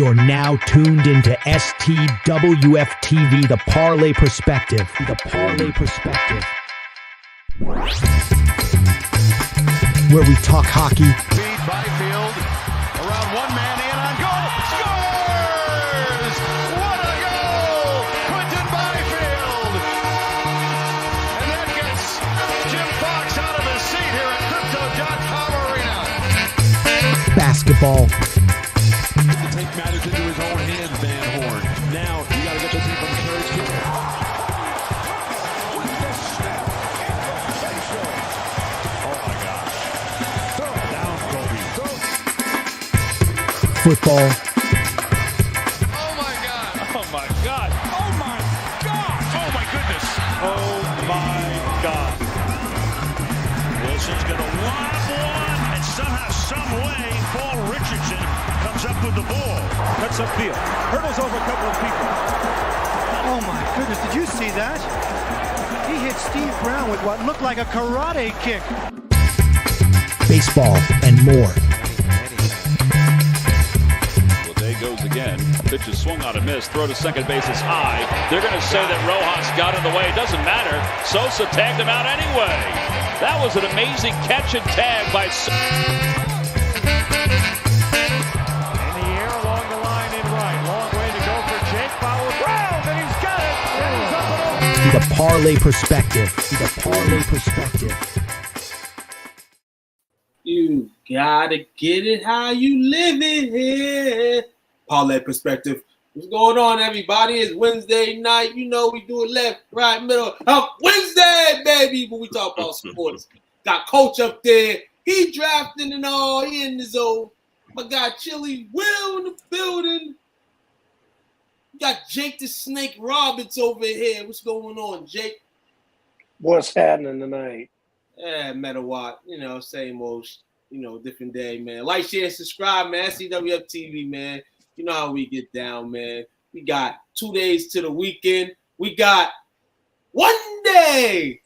You're now tuned into STWF-TV, The Parlay Perspective. The Parlay Perspective. Where we talk hockey. Feed Byfield around one man in on goal. Scores! What a goal! Quentin Byfield! And that gets Jim Fox out of his seat here at Crypto.com Arena. Basketball. To take matters into his own hands, Van Horn. Now you got to get the team from third to. Football. Oh my God! Oh my God! Oh my God! Oh my goodness! Oh my God! Wilson's gonna lob one, and somehow, some way, Paul Richardson comes up with the ball. Cuts upfield. Hurdles over a couple of people. Oh my goodness, did you see that? He hit Steve Brown with what looked like a karate kick. Baseball and more. Well, there goes again. Pitch is swung on a miss. Throw to second base is high. They're going to say that Rojas got in the way. It doesn't matter. Sosa tagged him out anyway. That was an amazing catch and tag by Sosa. In the air along the line in right. Long way to go for Jake Bauer. Brown, and he's got it. And he's up and over. The Parlay Perspective. The Parlay Perspective. You gotta get it how you live it here. Parlay Perspective. What's going on, everybody? It's Wednesday night. You know we do it left, right, middle. Wednesday, baby. When we talk about sports. Got Coach up there. He drafting and all. He in the zone. My guy Chili Will in the building. Got Jake the Snake Roberts over here. What's going on, Jake? What's happening tonight? Yeah, Metawatt, same old, different day, man. Like, share, subscribe, man. STWF-TV, man. You know how we get down, man. We got 2 days to the weekend. We got 1 day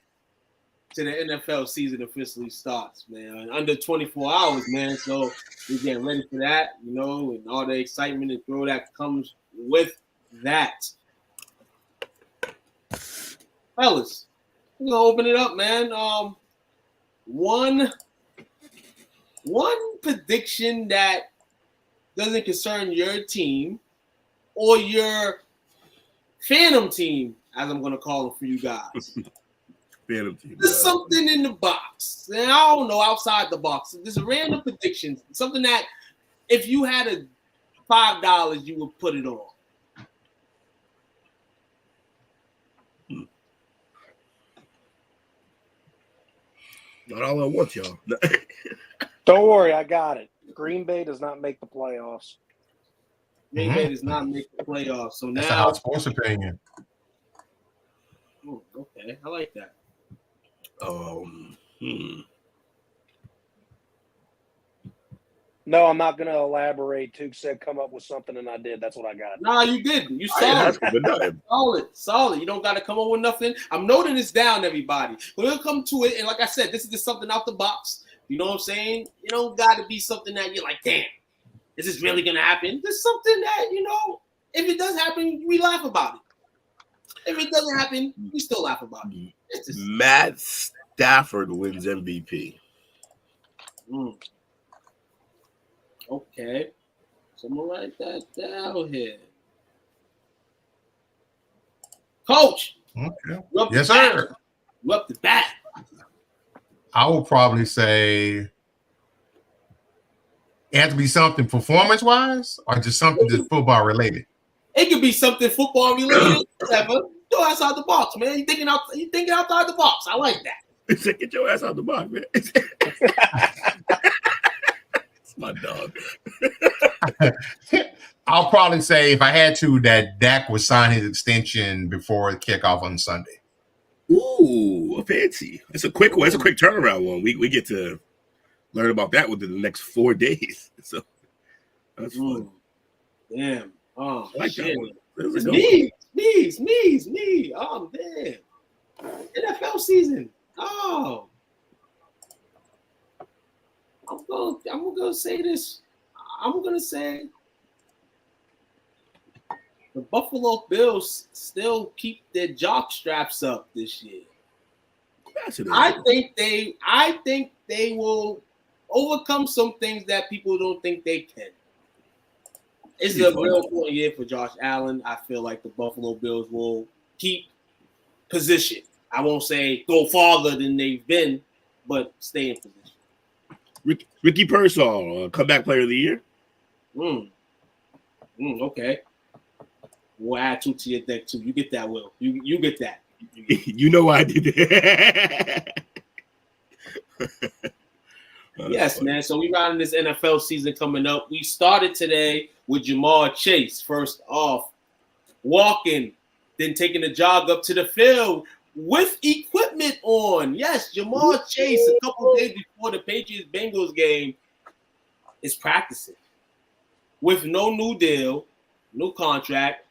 to the NFL season officially starts, man. Under 24 hours, man. So we're getting ready for that, and all the excitement and thrill that comes with that. Fellas, we're going to open it up, man. One prediction that doesn't concern your team or your phantom team, as I'm going to call them for you guys. Phantom team. There's something in the box. And I don't know, outside the box. There's a random prediction, something that if you had a $5, you would put it on. Not all I want, y'all. Don't worry, I got it. Green Bay does not make the playoffs. Green Bay does not make the playoffs. So now, that's a hot sports opinion. Oh, okay, I like that. No, I'm not going to elaborate. Took said come up with something, and I did. That's what I got. Nah, you didn't. You solid. You don't got to come up with nothing. I'm noting this down, everybody. We'll come to it, and like I said, this is just something out the box. You know what I'm saying? You don't got to be something that you're like, damn, is this really going to happen? There's something that, if it does happen, we laugh about it. If it doesn't happen, we still laugh about it. It's just... Matt Stafford wins MVP. Okay. So I'm going to write that down here. Coach. Okay. Yes, sir. You up to bat. I will probably say it has to be something performance-wise or just something just football-related. It could be something football-related, whatever. Go outside the box, man. You thinking outside the box. I like that. Get your ass out the box, man. My dog. I'll probably say, if I had to, that Dak would sign his extension before the kickoff on Sunday. Ooh, fancy. It's a quick one. It's a quick turnaround one. We get to learn about that within the next 4 days. So that's fun. Damn. Oh, I like shit. That one. Me. Oh, damn. NFL season. Oh. I'm gonna say this. I'm gonna say the Buffalo Bills still keep their jock straps up this year. I think they will overcome some things that people don't think they can. It's a real important year for Josh Allen. I feel like the Buffalo Bills will keep position. I won't say go farther than they've been, but stay in position. Ricky Pearsall, comeback player of the year. Okay. We'll add 2 to your deck too. You get that, Will. You get that. You know why I did that. Yes, man. So we riding this NFL season coming up. We started today with Ja'Marr Chase. First off, walking, then taking a jog up to the field with equipment on. Yes, Ja'Marr Chase, a couple of days before the Patriots-Bengals game, is practicing with no new deal, no contract.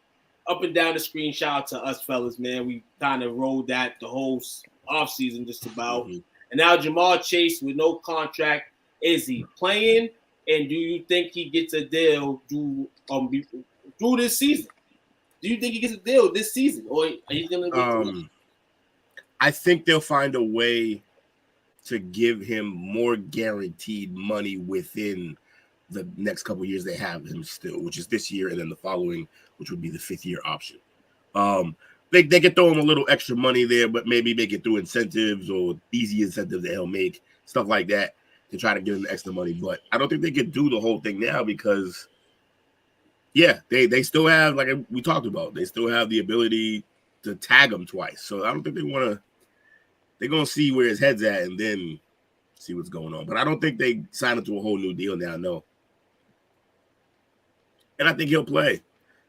Up and down the screen, shout out to us fellas, man. We kind of rode that the whole offseason just about. And now Ja'Marr Chase with no contract, is he playing? And do you think he gets a deal through this season? Do you think he gets a deal this season? Or are you going to I think they'll find a way to give him more guaranteed money within the next couple of years they have him still, which is this year and then the following, which would be the 5th-year option. They could throw him a little extra money there, but maybe make it through incentives or easy incentives that he'll make, stuff like that, to try to give him extra money. But I don't think they could do the whole thing now because, they still have, like we talked about, they still have the ability to tag him twice. So I don't think they want to. They're going to see where his head's at and then see what's going on. But I don't think they sign him to a whole new deal now, no. And I think he'll play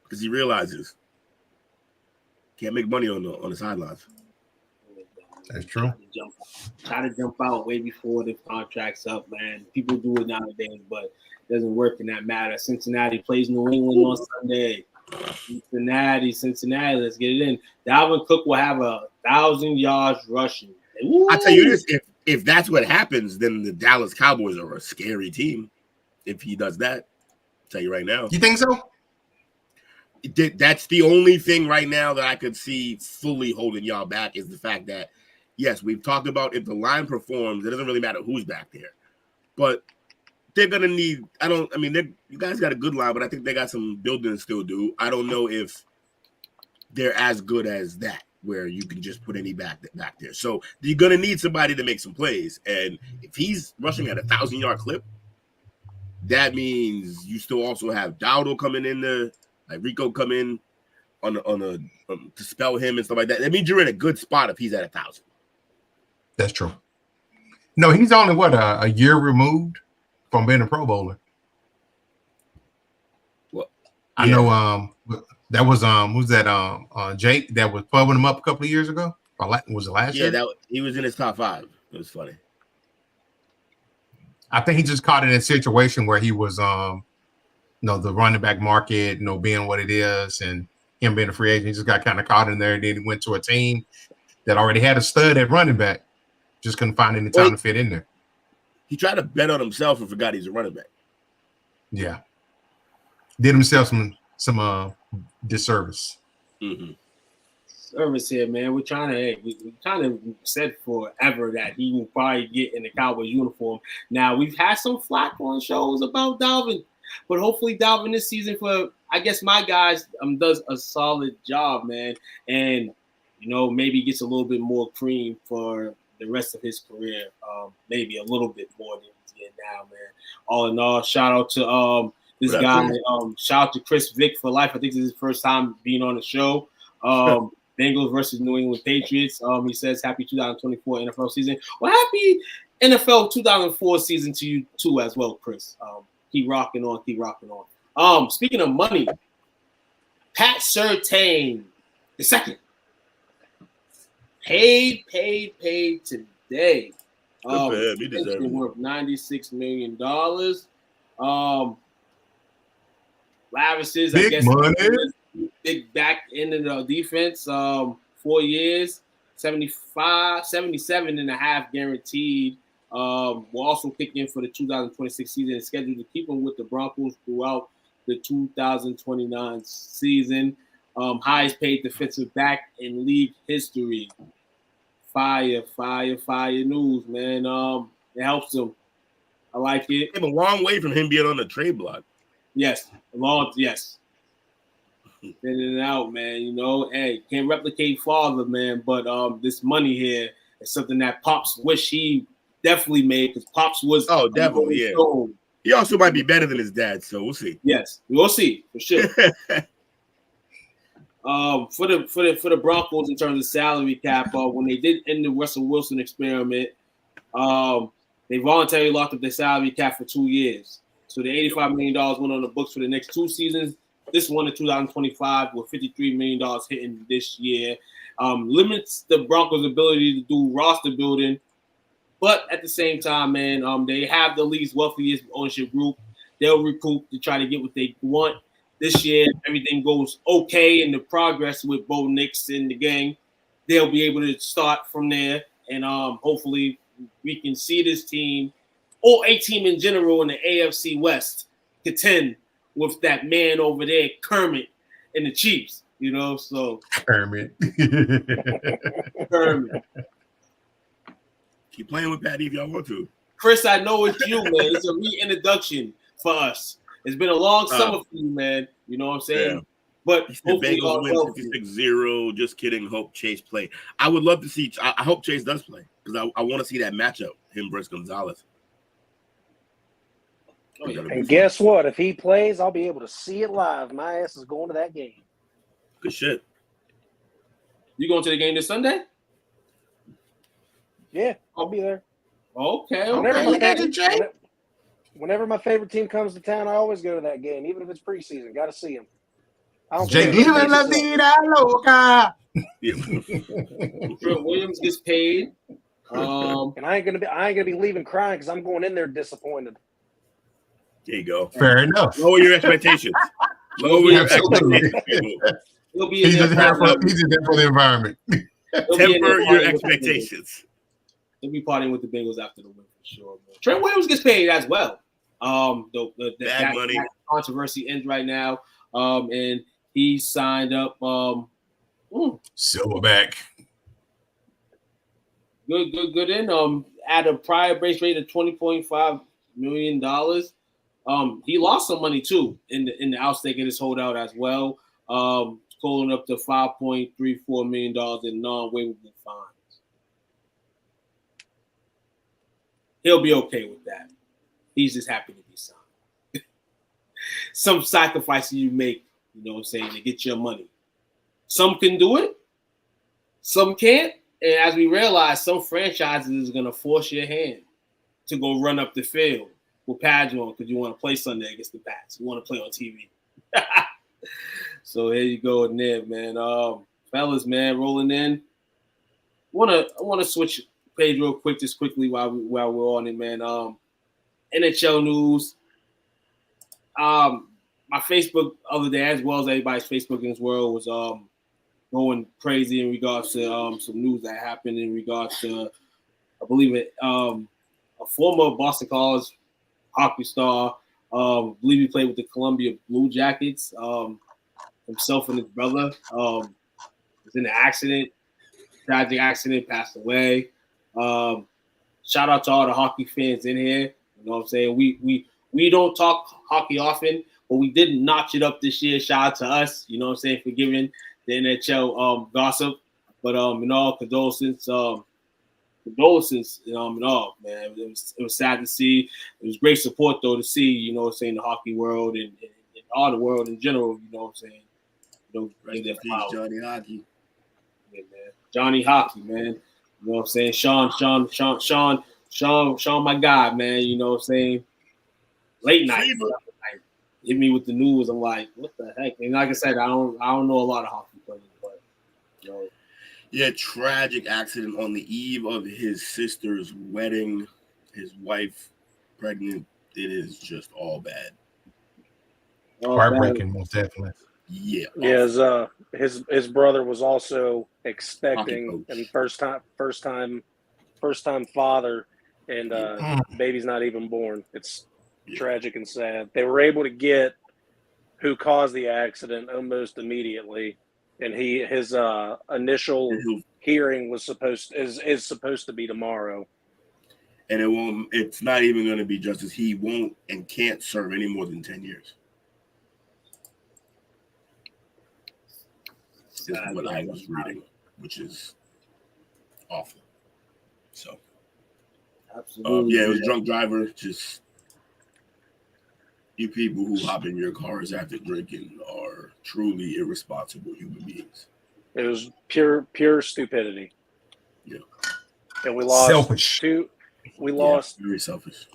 because he realizes can't make money on the sidelines. That's true. Try to jump out way before the contract's up, man. People do it nowadays, but it doesn't work in that matter. Cincinnati plays New England on Sunday. Cincinnati, let's get it in. Dalvin Cook will have 1,000 yards rushing. I tell you this, if that's what happens, then the Dallas Cowboys are a scary team. If he does that, I'll tell you right now. You think so? That's the only thing right now that I could see fully holding y'all back is the fact that, yes, we've talked about if the line performs, it doesn't really matter who's back there. But they're going to need – you guys got a good line, but I think they got some building to still do. I don't know if they're as good as that where you can just put any back there. So you're going to need somebody to make some plays. And if he's rushing at 1,000-yard clip, that means you still also have Gaudreau coming in there, like Rico come in to spell him and stuff like that. That means you're in a good spot if he's at 1,000. That's true. No, he's only a year removed from being a Pro Bowler. Well, I know that was who's that Jake that was pubbing him up a couple of years ago? Was it last year? Yeah, he was in his top 5. It was funny. I think he just caught in a situation where he was the running back market, being what it is, and him being a free agent, he just got kind of caught in there. And then he went to a team that already had a stud at running back, just couldn't find any time to fit in there. He tried to bet on himself and forgot he's a running back. Yeah, did himself some disservice. Mm-hmm. Service here, man. We're trying to. We kind of said forever that he will probably get in the Cowboys uniform. Now we've had some flack on shows about Dalvin. But hopefully Dalvin this season for, I guess, my guys does a solid job, man. And, maybe gets a little bit more cream for the rest of his career. Maybe a little bit more than he's getting now, man. All in all, shout out to this guy. Shout out to Chris Vick for life. I think this is his first time being on the show. Bengals versus New England Patriots. He says, happy 2024 NFL season. Well, happy NFL 2004 season to you, too, as well, Chris. Keep rocking on. Speaking of money, Pat Surtain II paid today. He deserves it. Worth $96 million. Lavishes, big money. Big back end of the defense. 4 years, 77.5 guaranteed. Will also kick in for the 2026 season and scheduled to keep him with the Broncos throughout the 2029 season. highest paid defensive back in league history. Fire news, man. It helps him. I like it. Came a long way from him being on the trade block. Yes. In and out, man. You know, hey, can't replicate father, man. But this money here is something that Pops wish he definitely made, because Pops was definitely, yeah. He also might be better than his dad, so we'll see. Yes, we'll see for sure. For the Broncos in terms of salary cap, when they did end the Russell Wilson experiment, they voluntarily locked up their salary cap for 2 years. So the $85 million went on the books for the next 2 seasons. This one in 2025 with $53 million hitting this year. Limits the Broncos' ability to do roster building. But at the same time, man, they have the league's wealthiest ownership group. They'll recoup to try to get what they want. This year, everything goes okay in the progress with Bo Nix and the gang. They'll be able to start from there. And hopefully we can see this team, or a team in general in the AFC West, contend with that man over there, Kermit, and the Chiefs. You know, so Kermit. Keep playing with Patty if y'all want to. Chris, I know it's you, man. It's a reintroduction for us. It's been a long summer for you, man. You know what I'm saying? Yeah. But the Bengals win 56-0. Just kidding. Hope Chase play. I would love to see. I hope Chase does play, because I want to see that matchup. Him versus Gonzalez. And guess what? If he plays, I'll be able to see it live. My ass is going to that game. Good shit. You going to the game this Sunday? Yeah, I'll be there. Okay. Whenever my favorite team comes to town, I always go to that game, even if it's preseason. Got to see them. Jake living la vida loca. Trent Williams gets paid. And I ain't gonna be leaving crying, because I'm going in there disappointed. There you go. Fair enough. Lower your expectations. He'll be in he's there there for the environment. Temper your expectations. He'll be partying with the Bengals after the win for sure. Man. Trent Williams gets paid as well. That money controversy ends right now. And he signed up Silverback. Good in at a prior base rate of $20.5 million. He lost some money too in the outstake of this holdout as well. Calling up to $5.34 million in non-waivable fines. He'll be okay with that. He's just happy to be signed. Some sacrifices you make, you know what I'm saying, to get your money. Some can do it, some can't. And as we realize, some franchises is going to force your hand to go run up the field with pads on, because you want to play Sunday against the Bats. You want to play on TV. So here you go, Nib, man. Fellas, man, rolling in. I want to switch page real quick, just quickly while we're on it, man. NHL news. My Facebook other day, as well as everybody's Facebook in this world, was going crazy in regards to some news that happened in regards to, I believe it, a former Boston College hockey star. I believe he played with the Columbia Blue Jackets. Himself and his brother was in an accident, tragic accident, passed away. Shout out to all the hockey fans in here. You know what I'm saying? We don't talk hockey often, but we did notch it up this year. Shout out to us, you know what I'm saying, for giving the NHL gossip. But in all, condolences, and all, man. It was sad to see. It was great support though to see, you know what I'm saying, the hockey world and all the world in general, you know what I'm saying. Johnny Hockey. Yeah, man. Johnny Hockey, man. You know what I'm saying? Sean, my guy, man. You know what I'm saying? Late night. Hit me with the news. I'm like, what the heck? And like I said, I don't know a lot of hockey players, but you know. Yeah, tragic accident on the eve of his sister's wedding. His wife pregnant. It is just all bad. Heartbreaking, most definitely. Yeah. Yeah, his brother was also expecting, and first time father, and baby's not even born. It's tragic and sad. They were able to get who caused the accident almost immediately, and his initial hearing was supposed to be tomorrow. And it's not even going to be justice. He won't and can't serve any more than 10 years. Is what I was reading, which is awful. So, absolutely. It was drunk driver. Just you people who hop in your cars after drinking are truly irresponsible human beings. It was pure stupidity. Yeah, and we lost selfish. We lost very selfish.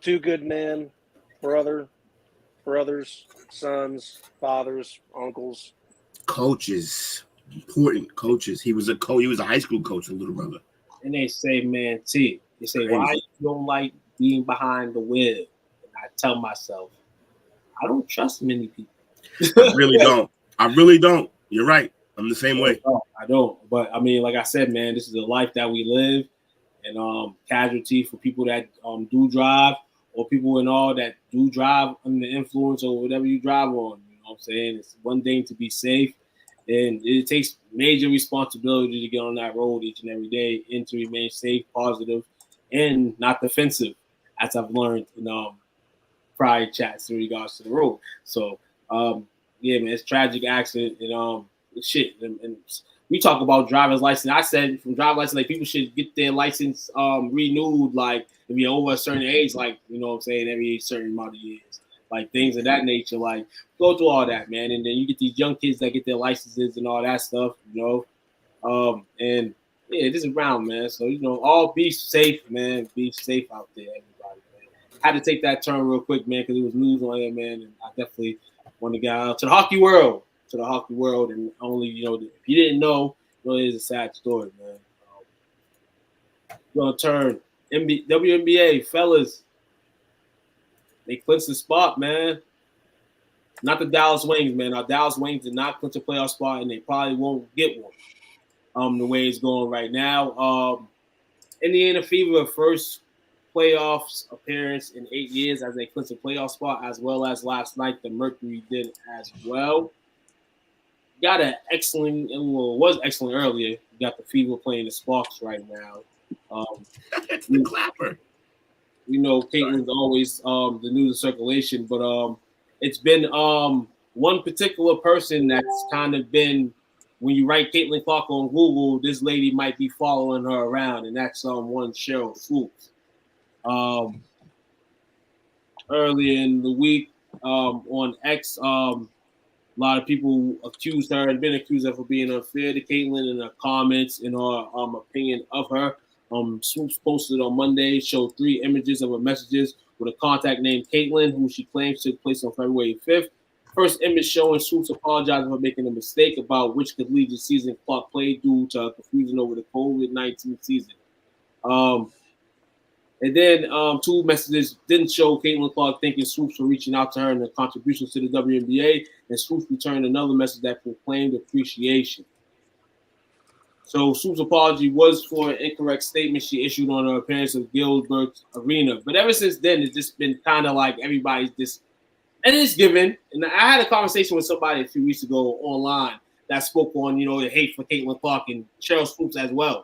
2 good men, brothers, sons, fathers, uncles, coaches, important coaches. He was a high school coach, a little brother. And they say, man, T. They say, why you don't like being behind the wheel? And I tell myself, I don't trust many people. I really don't. You're right. I'm the same way. I don't. But I mean, like I said, man, this is the life that we live. And casualty for people that do drive, or people and all that do drive under the influence or whatever you drive on. You know what I'm saying? It's one thing to be safe, and it takes major responsibility to get on that road each and every day and to remain safe, positive, and not defensive, as I've learned in prior chats in regards to the road. So, yeah, man, it's tragic accident and shit. And we talk about driver's license. I said from driver's license, like people should get their license renewed, like if you're over a certain age, like, you know what I'm saying, every certain amount of years, like things of that nature, like go through all that, man. And then you get these young kids that get their licenses and all that stuff, you know. And yeah, this is round, man. So, you know, all be safe, man. Be safe out there, everybody, man. Had to take that turn real quick, man, because it was news on there, man. And I definitely want to get out to the hockey world. And only, you know, if you didn't know, you know, it's a sad story, man. Gonna turn WNBA, fellas. They clinched the spot, man. Not the Dallas Wings, man. Our Dallas Wings did not clinch a playoff spot, and they probably won't get one. The way it's going right now. Indiana Fever first playoffs appearance in 8 years as they clinched a playoff spot, as well as last night the Mercury did as well. Got an excellent, well, it was excellent earlier. You got the Fever playing the Sparks right now. That's the clapper. You know, Caitlin's always the news of circulation, but it's been one particular person that's kind of been, when you write Caitlin Clark on Google, this lady might be following her around, and that's one Sheryl Swoopes. Earlier in the week on X, a lot of people accused her and been accused of her being unfair to Caitlin in her comments and her opinion of her. Swoopes posted on Monday, showed 3 images of her messages with a contact named Caitlin, who she claims took place on February 5th. First image showing Swoopes apologizing for making a mistake about which collegiate season Clark played due to confusion over the COVID-19 season. And then 2 messages didn't show Caitlin Clark thanking Swoopes for reaching out to her and her contributions to the WNBA, and Swoopes returned another message that proclaimed appreciation. So Swoopes' apology was for an incorrect statement she issued on her appearance of Wells Arena. But ever since then, it's just been kind of like everybody's just, and it's given. And I had a conversation with somebody a few weeks ago online that spoke on, you know, the hate for Caitlin Clark and Sheryl Swoopes as well.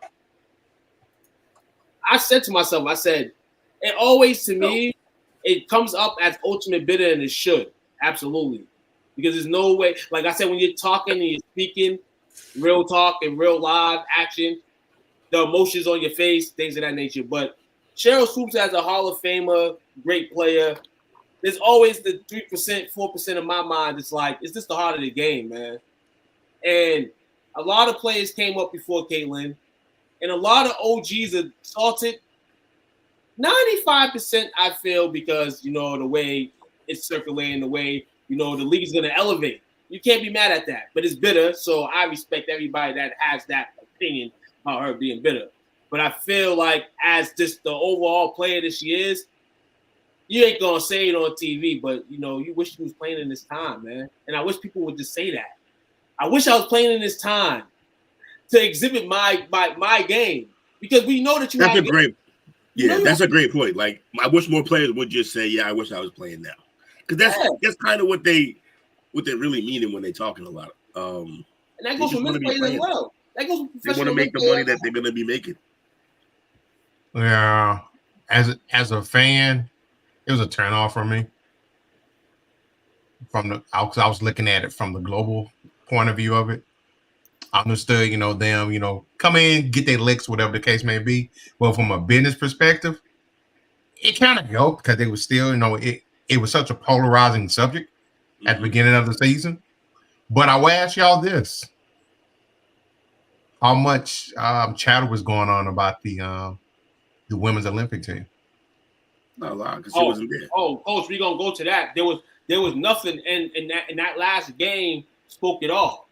I said to myself, I said, it always, to me, it comes up as ultimate bitter, and it should. Absolutely. Because there's no way, like I said, when you're talking and you're speaking, real talk and real live action, the emotions on your face, things of that nature. But Sheryl Swoopes as a Hall of Famer, great player, there's always the 3%, 4% of my mind. It's like, it's just the heart of the game, man. And a lot of players came up before Caitlin, and a lot of OGs are salted. 95%, I feel, because, you know, the way it's circulating, the way, you know, the league's going to elevate. You can't be mad at that, but it's bitter. So I respect everybody that has that opinion about her being bitter. But I feel like as just the overall player that she is, you ain't going to say it on TV, but, you know, you wish you was playing in this time, man. And I wish people would just say that. I wish I was playing in this time to exhibit my game, because we know that you that's have a great that's a great point. Like, I wish more players would just say, yeah, I wish I was playing now, because that's kind of what they really mean when they talking a lot. And that goes for men's players as well. That goes for professional. They want to make the money that they're going to be making. Yeah, as a fan, it was a turn off for me. I was looking at it from the global point of view of it. I understood, them, come in, get their licks, whatever the case may be. Well, from a business perspective, it kind of helped because they were still, it was such a polarizing subject at the beginning of the season. But I will ask y'all this: how much chatter was going on about the women's Olympic team? Not a lot, because she wasn't there. Coach, we're gonna go to that. There was nothing in that last game spoke it all.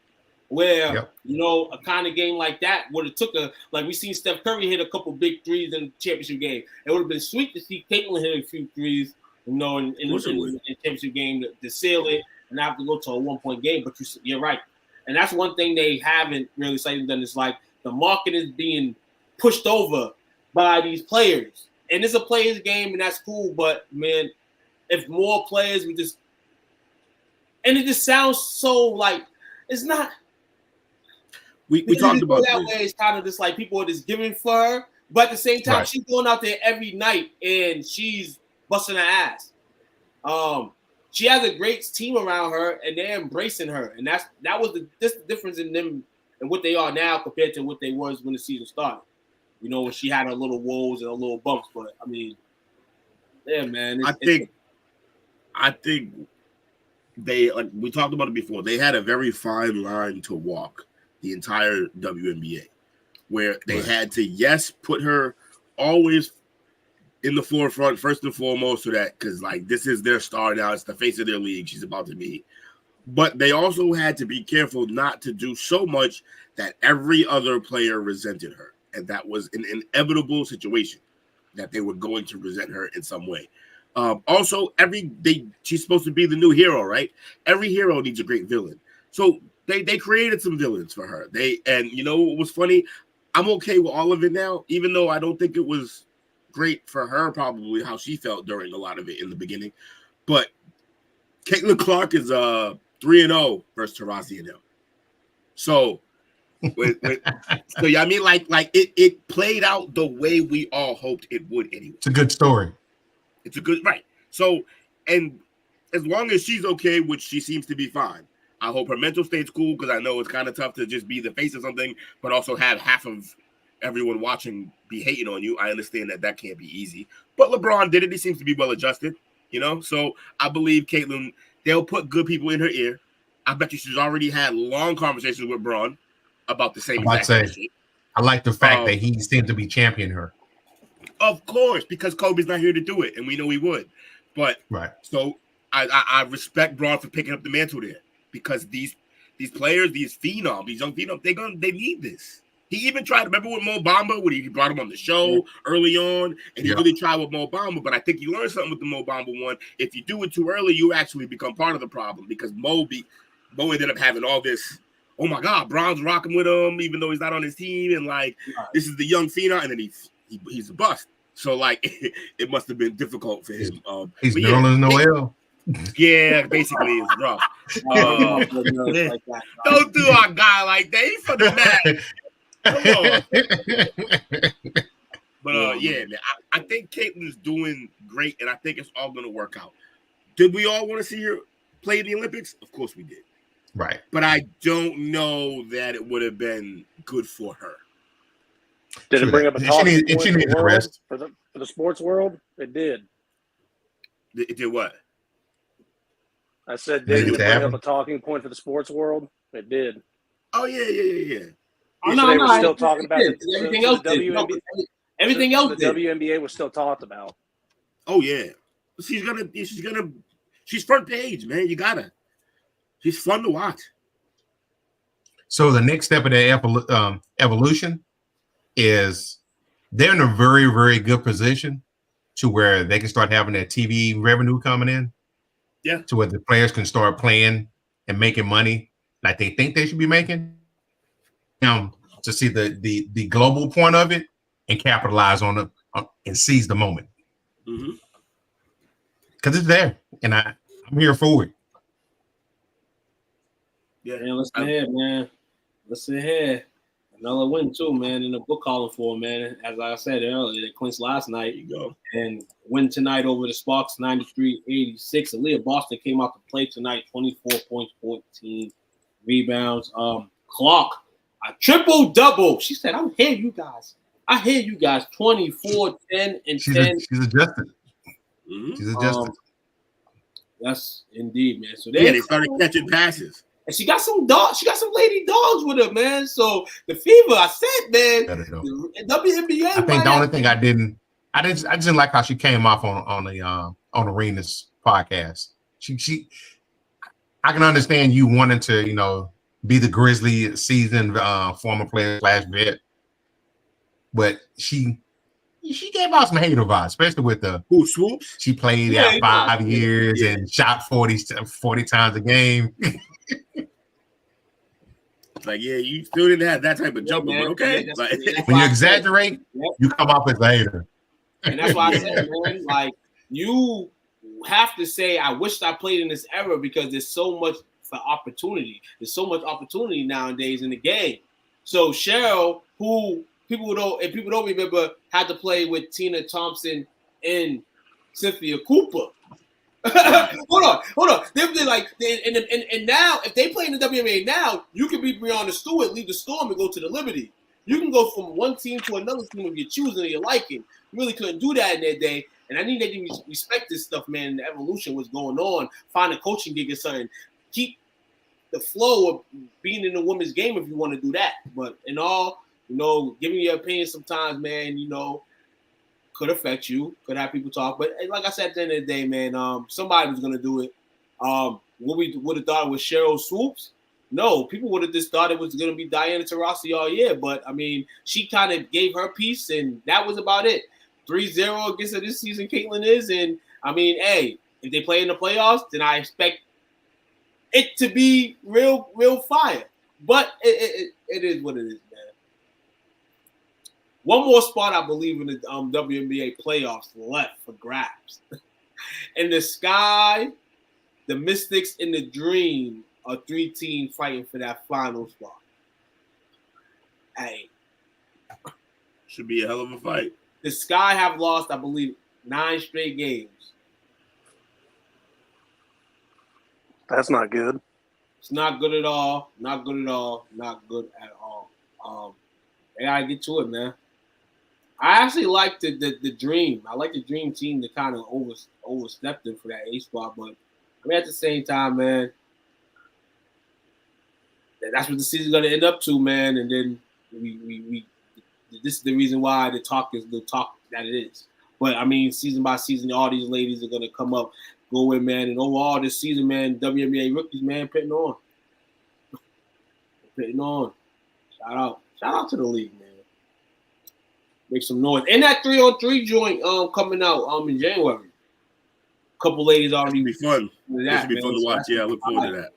Where a kind of game like that would have took like we seen Steph Curry hit a couple big threes in the championship game. It would have been sweet to see Caitlin hit a few threes, in the championship game to seal it and not have to go to a 1-point game. But you're right, and that's one thing they haven't really done is like the market is being pushed over by these players, and it's a players game, and that's cool. But man, if more players would just, and it just sounds so like it's not. We talked about that way. It's kind of just like people are just giving for her, but at the same time, she's going out there every night and she's busting her ass. She has a great team around her, and they're embracing her, and that was the difference in them and what they are now compared to what they was when the season started. When she had her little woes and her little bumps, but I mean, yeah, man. I think they, like we talked about it before, they had a very fine line to walk the entire WNBA, where they had to, put her always in the forefront, first and foremost, so that, because like this is their star now, it's the face of their league she's about to be. But they also had to be careful not to do so much that every other player resented her. And that was an inevitable situation that they were going to resent her in some way. Also, she's supposed to be the new hero, right? Every hero needs a great villain. So they created some villains for her. What was funny? I'm okay with all of it now, even though I don't think it was great for her, probably how she felt during a lot of it in the beginning. But Caitlin Clark is 3-0 versus Taurasi and him. So, I mean, like it played out the way we all hoped it would anyway. It's a good story. It's a good right. So, and as long as she's okay, which she seems to be fine, I hope her mental state's cool, because I know it's kind of tough to just be the face of something, but also have half of everyone watching be hating on you. I understand that can't be easy. But LeBron did it. He seems to be well adjusted, So I believe Caitlin, they'll put good people in her ear. I bet you she's already had long conversations with Braun about the same exact shit. I like the fact that he seemed to be championing her. Of course, because Kobe's not here to do it, and we know he would. But so I respect Braun for picking up the mantle there. Because these players, these young phenoms, they need this. He even tried, remember with Mo Bamba, when he brought him on the show early on, and he really tried with Mo Bamba, but I think he learned something with the Mo Bamba one. If you do it too early, you actually become part of the problem, because Mo ended up having all this, oh my God, Braun's rocking with him, even though he's not on his team, and like, this is the young phenom, and then he's a bust. So like, it must have been difficult for him. He's Nerlens Noel. Yeah, basically it's rough. Don't do our guy like that. He's from the Mad. Come on. But man, I think Caitlin's doing great, and I think it's all going to work out. Did we all want to see her play in the Olympics? Of course we did. Right. But I don't know that it would have been good for her. Did it bring up a talking point for the sports world? It did. It did what? I said, did it bring up a talking point for the sports world? It did. Oh, yeah. Oh, no, they were still talking about everything else. Everything else. The WNBA was still talked about. Oh yeah, she's front page, man. You gotta. She's fun to watch. So the next step of their evolution is they're in a very, very good position to where they can start having that TV revenue coming in. Yeah. To where the players can start playing and making money like they think they should be making. To see the global point of it and capitalize on it and seize the moment. Because it's there, and I'm here for it. Yeah, man, let's go ahead, man. Listen here. Another win, too, man, in the book column for him, man. As I said earlier, they clinched last night. There you go. And win tonight over the Sparks, 93-86. Aaliyah Boston came out to play tonight, 24 points, 14 rebounds. Clark, a triple-double. She said, I hear you guys. 24, 10, and 10. She's adjusted. Mm-hmm. She's adjusted. Yes, indeed, man. So they started catching passes. And she got some dogs. She got some lady dogs with her, man. So the fever, I said, man. The WNBA. I think the only thing I just didn't like how she came off on Arena's podcast. I can understand you wanting to, be the Grizzly seasoned former player / vet, but she gave out some hater vibes, especially with the Swoopes. She played out 5 years and shot 40 times a game. Like, yeah, you still didn't have that type of jumper, but okay. When you exaggerate, you come off as a hater. And that's why I said, man, like, you have to say, I wish I played in this era because there's so much for opportunity. There's so much opportunity nowadays in the game. So Sheryl, who people don't remember, had to play with Tina Thompson and Cynthia Cooper. Hold on. They're like, and now if they play in the WNBA now, you can be Breonna Stewart, leave the Storm, and go to the Liberty. You can go from one team to another team if you're choosing or you're liking. You really couldn't do that in their day. And I need that to respect this stuff, man. The evolution was going on. Find a coaching gig or something. Keep the flow of being in the women's game if you want to do that. But in all, giving your opinion sometimes, man, could affect you, could have people talk. But like I said, at the end of the day, man, somebody was going to do it. What we would have thought it was Sheryl Swoopes? No, people would have just thought it was going to be Diana Taurasi all year. But, I mean, she kind of gave her piece, and that was about it. 3-0 against her this season, Caitlin is. And, I mean, hey, if they play in the playoffs, then I expect it to be real fire. But it is what it is, man. One more spot, I believe, in the WNBA playoffs left for grabs. In the Sky, the Mystics, and the Dream are 3 teams fighting for that final spot. Hey. Should be a hell of a fight. The Sky have lost, I believe, 9 straight games. That's not good. It's not good at all. Not good at all. Not good at all. They gotta get to it, man. I actually like the Dream. I like the Dream team to kind of overstep them for that A spot, but I mean at the same time, man, that's what the season's gonna end up to, man. And then we this is the reason why the talk is the talk that it is. But I mean, season by season, all these ladies are gonna come up, go in, man, and overall this season, man, WNBA rookies, man, putting on. Shout out to the league, man. Make some noise. And that 3-on-3 joint coming out in January. A couple ladies already. This should be fun. This should be fun to watch. Yeah, I look forward to that.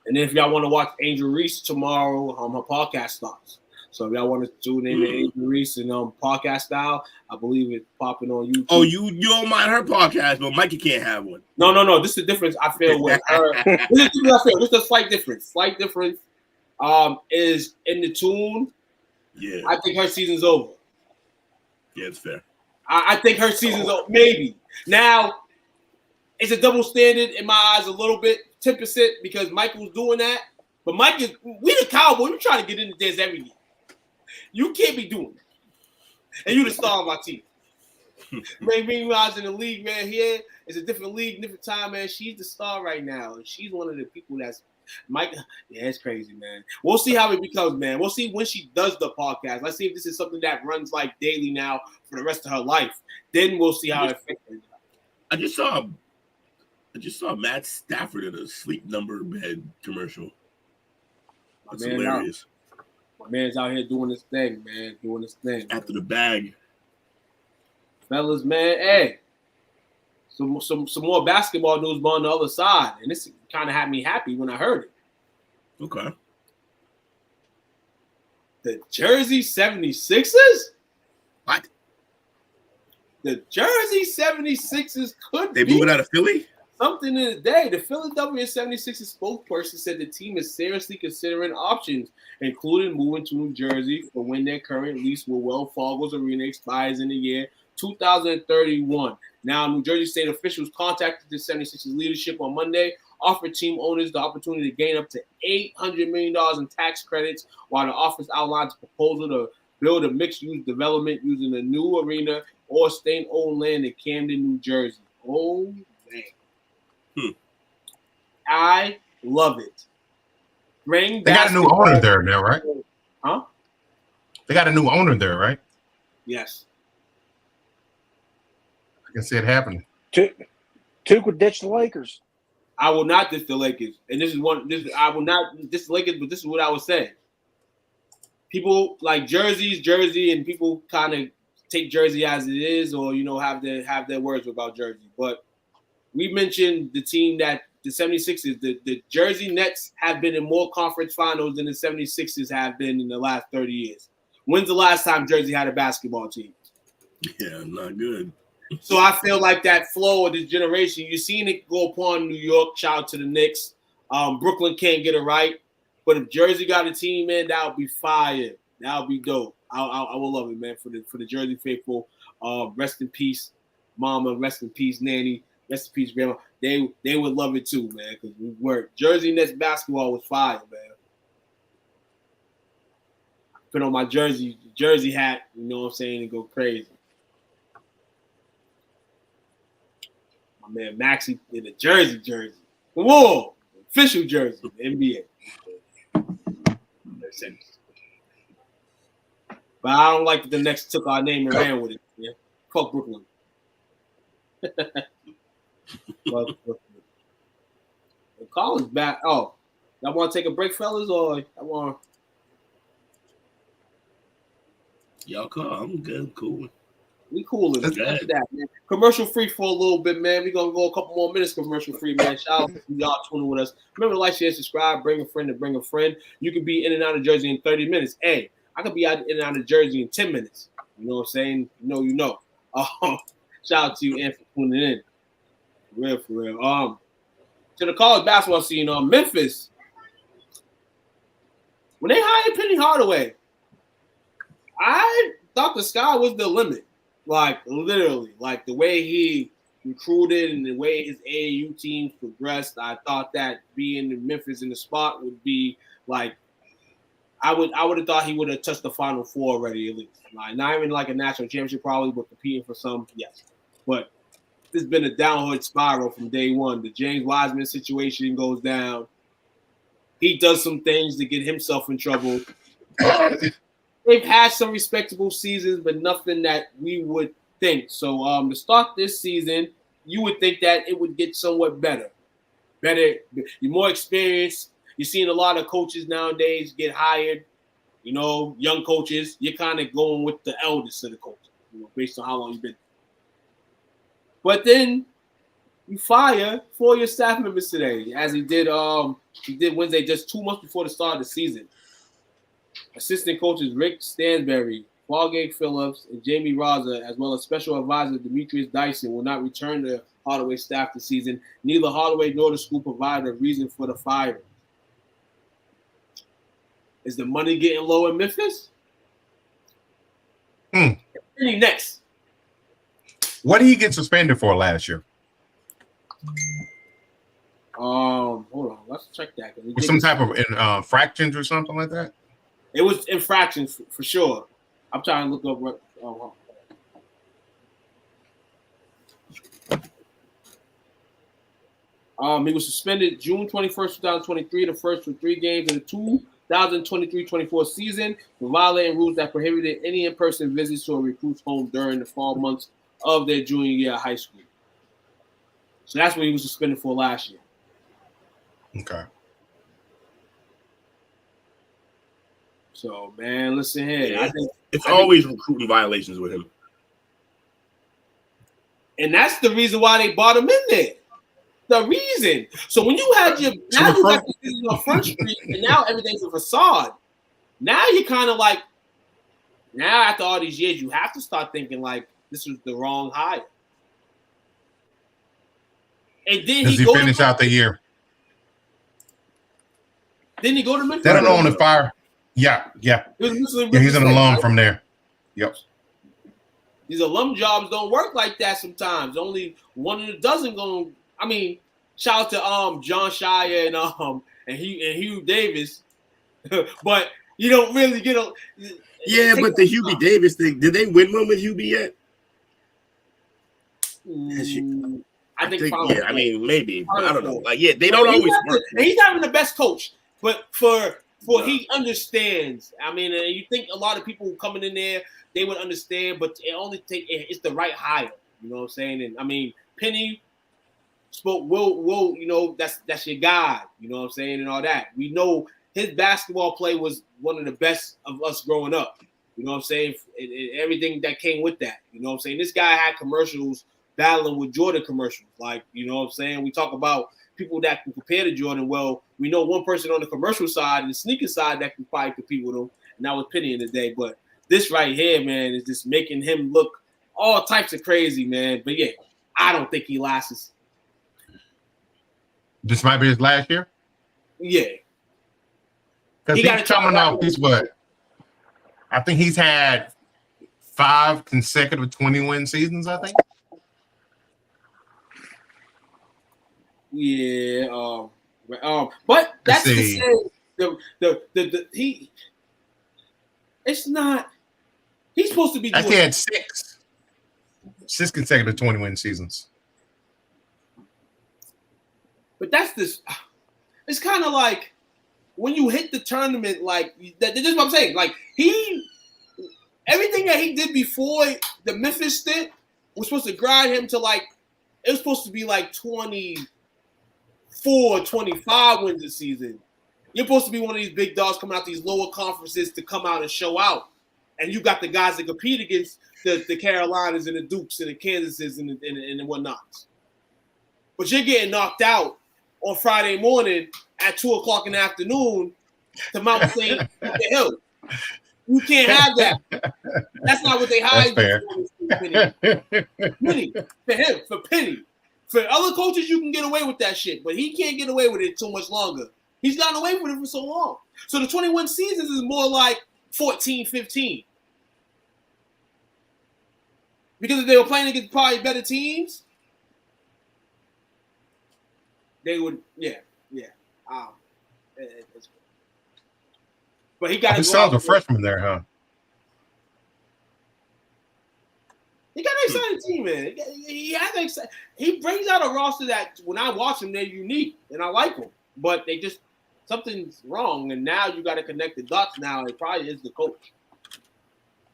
And then if y'all want to watch Angel Reese tomorrow, her podcast starts. So if y'all want to tune in to Angel Reese and podcast style, I believe it's popping on YouTube. Oh, you don't mind her podcast, but Mikey can't have one. No. This is the difference I feel with her. This is the slight difference. Slight difference is in the tune. Yeah. I think her season's over. Yeah, it's fair. I think her season's over. Maybe. Now, it's a double standard in my eyes a little bit, 10%, because Michael's doing that. But we the Cowboys. We're trying to get into this every year. You can't be doing that. And you the star of my team. Man, meanwhile, in the league, man, here it's a different league, different time, man. She's the star right now. And she's one of the people that's Mike. Yeah, it's crazy, man. We'll see how it becomes, man. We'll see when she does the podcast. Let's see if this is something that runs like daily now for the rest of her life. Then we'll see how it affects her. I just saw Matt Stafford in a Sleep Number bed commercial. That's hilarious. My man's out here doing his thing, man. Doing his thing. After the bag. Fellas, man, hey. Some more basketball news on the other side. And this kind of had me happy when I heard it. Okay. The Jersey 76ers? What? The Jersey 76ers could They be moving out of Philly? something in the day. The Philadelphia 76ers spokesperson said the team is seriously considering options, including moving to New Jersey for when their current lease with Wells Fargo Arena expires in the year 2031. Now, New Jersey state officials contacted the 76ers leadership on Monday, offered team owners the opportunity to gain up to $800 million in tax credits, while the office outlines a proposal to build a mixed-use development using a new arena or state-owned land in Camden, New Jersey. Oh, man. I love it. They got a new owner there now, right? Huh? They got a new owner there, right? Yes. I can see it happening. Tuke would ditch the Lakers. I will not diss the Lakers. And I will not diss the Lakers, but this is what I would say. People like Jersey, and people kind of take Jersey as it is, or have their words about Jersey. But we mentioned the team that the 76ers, the Jersey Nets have been in more conference finals than the 76ers have been in the last 30 years. When's the last time Jersey had a basketball team? Yeah, not good. So I feel like that flow of this generation, you've seen it go upon New York. Shout out to the Knicks. Brooklyn can't get it right. But if Jersey got a team, man, that would be fire. That would be dope. I will love it, man, for the Jersey faithful. Rest in peace, Mama. Rest in peace, Nanny. Rest in peace, Grandma. They would love it too, man, because we worked. Jersey Nets basketball was fire, man. Put on my Jersey hat, you know what I'm saying, and go crazy. My man Maxie in the jersey. Whoa, official jersey, NBA. But I don't like that the Knicks took our name and ran with it. Yeah, fuck Brooklyn. Colin's back. Oh, y'all want to take a break, fellas, or I want? Y'all come. I'm good. Cool. We cool as that, man. Commercial free for a little bit, man. We're gonna go a couple more minutes commercial free, man. Shout out to y'all tuning with us. Remember to like, share, subscribe, bring a friend to bring a friend. You can be in and out of Jersey in 30 minutes. Hey, I could be in and out of Jersey in 10 minutes. You know what I'm saying? You know. Shout out to you, and for tuning in. For real. To the college basketball scene, Memphis. When they hired Penny Hardaway, I thought the sky was the limit. Like, literally. Like, the way he recruited and the way his AAU teams progressed, I thought that being in Memphis in the spot would be, like, I would have thought he would have touched the Final Four already, at least. Like, not even like a national championship probably, but competing for some, yes. But this has been a downward spiral from day one. The James Wiseman situation goes down. He does some things to get himself in trouble. They've had some respectable seasons, but nothing that we would think. So to start this season, you would think that it would get somewhat better. You're more experienced. You're seeing a lot of coaches nowadays get hired. Young coaches. You're kind of going with the eldest of the coaches, based on how long you've been. But then you fire 4 of your staff members today, as he did Wednesday, just 2 months before the start of the season. Assistant coaches Rick Stansberry, Paul Phillips, and Jamie Raza, as well as special advisor Demetrius Dyson, will not return to Hardaway staff this season. Neither Hardaway nor the school provided a reason for the firing. Is the money getting low in Memphis? Next. What did he get suspended for last year? Hold on. Let's check that. Some type of infractions or something like that? It was infractions for sure. I'm trying to look up what. He was suspended June 21st, 2023, the first for 3 games in the 2023-24 season for violating rules that prohibited any in-person visits to a recruit's home during the fall months of their junior year of high school. So that's what he was suspended for last year. Okay. So, man, listen here. Yeah, it's always recruiting violations with him. And that's the reason why they brought him in there. The reason. So when you had you got this on Front Street, and now everything's a facade. Now you're kind of like, now after all these years, you have to start thinking like this was the wrong hire. And then Does he go finish out the year? Didn't he go to Memphis? They don't know on the fire. Yeah. He's an alum from there. Yep. These alum jobs don't work like that sometimes. Only one in a dozen going. I mean, shout out to John Shire and Hugh Davis, but you don't really get a. Yeah, but the Hubie Davis thing, did they win one with Hubie yet? I think yeah. I mean, maybe. I don't know. Like, yeah, they don't always work. He's not even the best coach, but for he understands. I mean, you think a lot of people coming in there, they would understand, but it's the right hire. You know what I'm saying? And I mean, Penny spoke. Will you know that's your guy? You know what I'm saying, and all that. We know his basketball play was one of the best of us growing up. You know what I'm saying? And everything that came with that. You know what I'm saying? This guy had commercials battling with Jordan commercials. Like, you know what I'm saying? We talk about people that can compare to Jordan. Well, we know one person on the commercial side and the sneaker side that can probably compete with him, and that was Penny in the day. But this right here, man, is just making him look all types of crazy, man. But yeah, I don't think he lasts. This might be his last year? Yeah. Because he's coming off, he's what? I think he's had 5 consecutive 20-win seasons, I think. Yeah. But that's the same. It's not. He's supposed to be doing. He had 6 consecutive 20-win seasons. But that's this. It's kind of like when you hit the tournament, like this is what I'm saying. Like everything that he did before the Memphis stint was supposed to grind him to like. It was supposed to be like 24, 25 wins a season. You're supposed to be one of these big dogs coming out these lower conferences to come out and show out. And you got the guys that compete against the Carolinas and the Dukes and the Kansases and the whatnots. But you're getting knocked out on Friday morning at 2 o'clock in the afternoon to Mount St. Hill. You can't have that. That's not what they hired you for. Penny. For him, for Penny. For other coaches, you can get away with that shit, but he can't get away with it too much longer. He's gotten away with it for so long. So the 21 seasons is more like 14, 15. Because if they were playing against probably better teams, they would, yeah. But he got his son's a freshman there, huh? He got an exciting team, man. He brings out a roster that, when I watch them, they're unique, and I like them. But they just something's wrong, and now you got to connect the dots. Now it probably is the coach,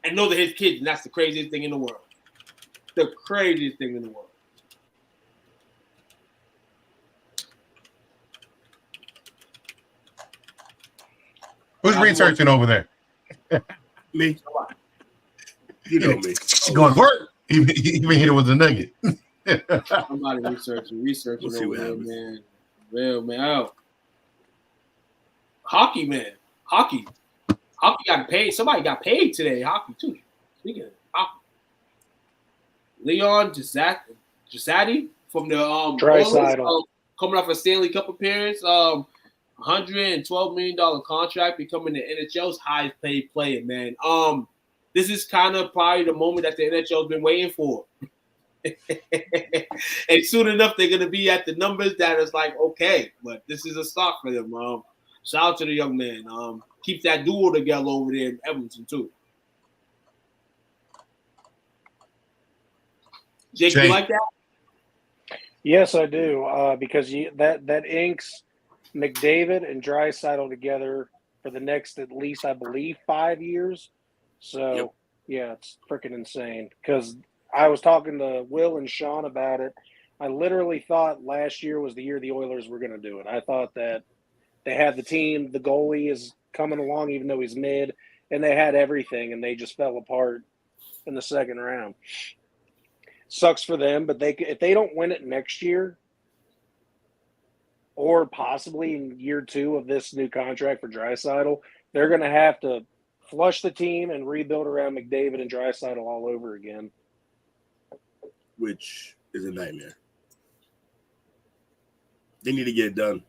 and know that his kids, and that's the craziest thing in the world. The craziest thing in the world. Who's researching over there? Me. You know me. Going to work. Even hit it with a nugget. Somebody researching we'll over there, man. Well, man. Oh. Hockey, man. Hockey got paid. Somebody got paid today. Hockey, too. Speaking of hockey. Leon Draisaitl from the Draisaitl. Coming off a Stanley Cup appearance. $112 million contract, becoming the NHL's highest paid player, man. This is kind of probably the moment that the NHL's been waiting for. And soon enough, they're going to be at the numbers that is like, okay, but this is a start for them. Shout out to the young man. Keep that duo together over there in Edmonton, too. Jake, you like that? Yes, I do, because that inks McDavid and Draisaitl together for the next, at least, I believe, 5 years. So, yeah, it's freaking insane. Because I was talking to Will and Sean about it. I literally thought last year was the year the Oilers were going to do it. I thought that they had the team, the goalie is coming along even though he's mid, and they had everything, and they just fell apart in the second round. Sucks for them, but if they don't win it next year, or possibly in year 2 of this new contract for Draisaitl, they're going to have to flush the team and rebuild around McDavid and Draisaitl all over again. Which is a nightmare. They need to get it done.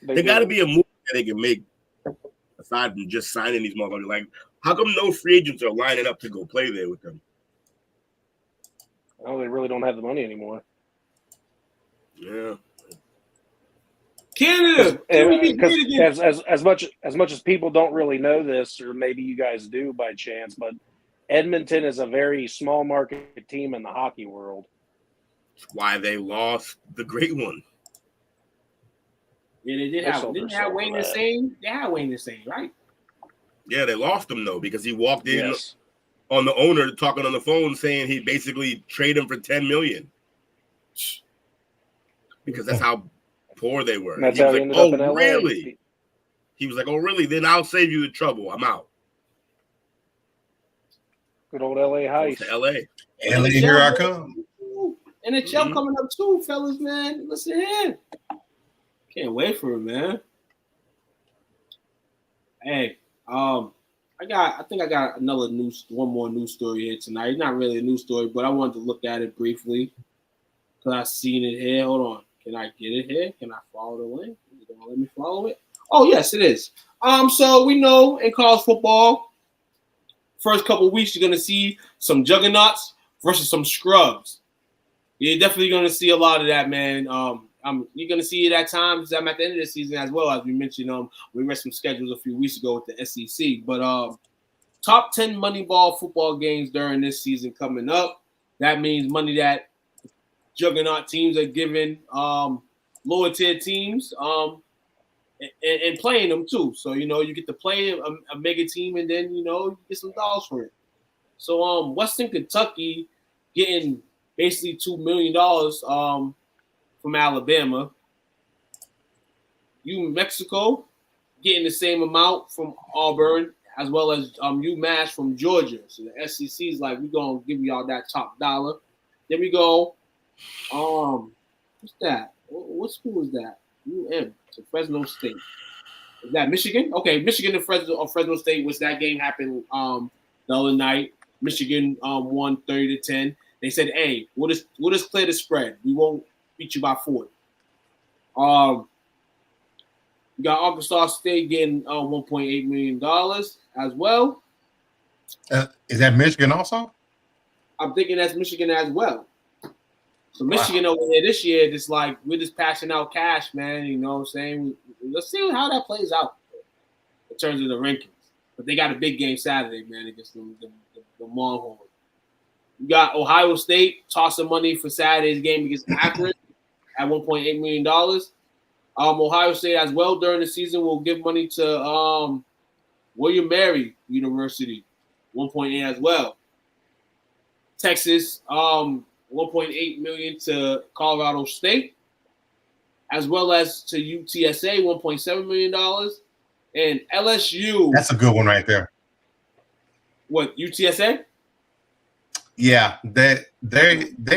There got to be a move that they can make aside from just signing these motherfuckers. Like, how come no free agents are lining up to go play there with them? Oh, they really don't have the money anymore. Yeah. Canada. As much as people don't really know this, or maybe you guys do by chance, but Edmonton is a very small market team in the hockey world. That's why they lost the great one. Yeah, they didn't they have Wayne the same? They had Wayne the same, right? Yeah, they lost him though because he walked in on the owner talking on the phone saying he basically trade him for $10 million because that's how poor they were. That's he how was he like, ended up in LA. Really? He was like, oh, really? Then I'll save you the trouble. I'm out. Good old LA heist. To LA. LA, here I come. NHL coming up too, fellas, man. Listen here. Can't wait for it, man. Hey, I think I got one more news story here tonight. It's not really a news story, but I wanted to look at it briefly because I seen it here. Hold on. Can I get it here? Can I follow the link? Is it gonna let me follow it? Oh, yes, it is. So we know in college football, first couple of weeks, you're gonna see some juggernauts versus some scrubs. You're definitely gonna see a lot of that, man. You're gonna see it at times. I'm at the end of the season as well, as we mentioned. We read some schedules a few weeks ago with the SEC, but top 10 Moneyball football games during this season coming up. That means money that juggernaut teams are giving lower tier teams and playing them too. So you get to play a mega team and then you get some dollars for it. So Western Kentucky getting basically $2 million from Alabama. Mexico getting the same amount from Auburn, as well as UMass from Georgia. So the SEC is like, we're gonna give y'all that top dollar. Then we go, what's that? What school is that? UM to Fresno State. Is that Michigan? Okay, Michigan and Fresno State, which that game happened the other night. Michigan won 30-10. They said, hey, we'll just clear the spread. We won't beat you by 40. You got Arkansas State getting $1.8 million as well. Is that Michigan also? I'm thinking that's Michigan as well. So Michigan over here this year, just like we're just passing out cash, man. You know what I'm saying? Let's see how that plays out in terms of the rankings. But they got a big game Saturday, man, against the Longhorns. You got Ohio State tossing money for Saturday's game against Akron at $1.8 million. Ohio State as well during the season will give money to William Mary University, 1.8 as well. Texas, 1.8 million to Colorado State, as well as to UTSA, $1.7 million, and LSU. That's a good one right there. What, UTSA? Yeah, they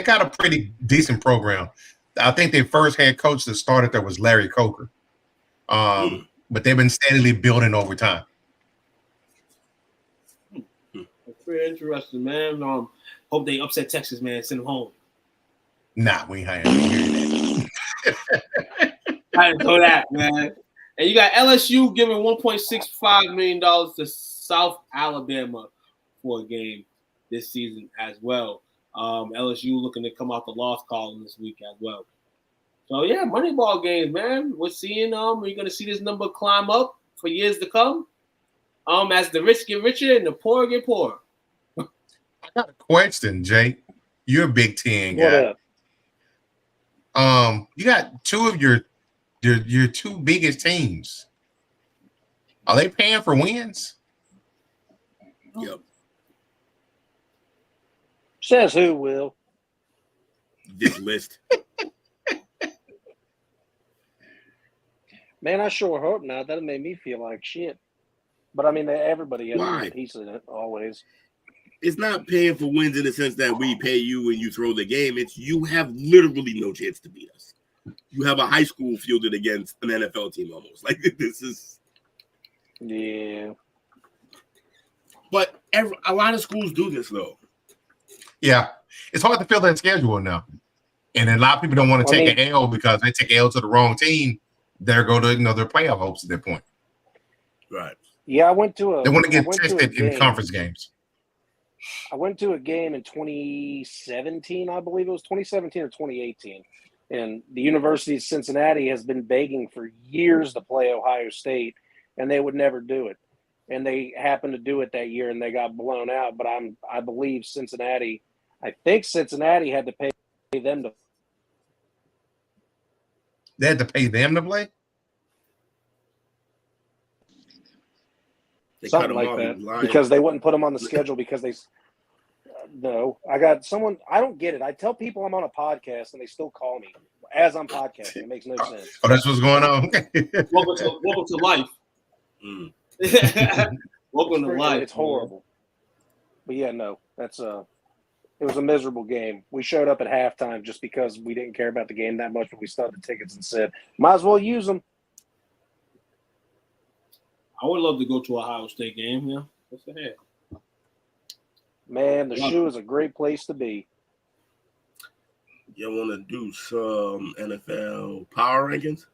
got a pretty decent program. I think their first head coach that started there was Larry Coker. But they've been steadily building over time. That's pretty interesting, man. Hope they upset Texas, man. Send them home. Nah, we ain't hearing that. I didn't know that, man. And you got LSU giving $1.65 million to South Alabama for a game this season as well. LSU looking to come out the loss column this week as well. So yeah, Moneyball games, man. We're seeing you're gonna see this number climb up for years to come. As the rich get richer and the poor get poorer. I got a question, Jake. You're a Big Ten guy. You got two of your two biggest teams. Are they paying for wins? Yep. Says who, Will? This list. Man, I sure hope not. That'll make me feel like shit. But I mean, everybody has Why? a piece in it always. It's not paying for wins in the sense that we pay you when you throw the game. It's you have literally no chance to beat us. You have a high school fielded against an NFL team almost. Like this is. Yeah. But a lot of schools do this though. Yeah, it's hard to fill that schedule now. And a lot of people don't want to take an L because they take an L to the wrong team. There go to their playoff hopes at that point. Right. Yeah, I went to a. They want to get tested in conference games. I went to a game in 2017, I believe it was 2017 or 2018. And the University of Cincinnati has been begging for years to play Ohio State, and they would never do it. And they happened to do it that year, and they got blown out. But I believe Cincinnati – I think Cincinnati had to pay them to – They had to pay them to play? Something like that. Because they wouldn't put them on the schedule because they – no, I got someone. I don't get it. I tell people I'm on a podcast and they still call me as I'm podcasting. It makes no sense. Oh, that's what's going on. Welcome to life. Welcome to life. It's horrible. But yeah, no, that's it was a miserable game. We showed up at halftime just because we didn't care about the game that much, but we still had the tickets and said, might as well use them. I would love to go to a Ohio State game. Yeah, what's the heck? Man, the shoe is a great place to be. You want to do some NFL power rankings?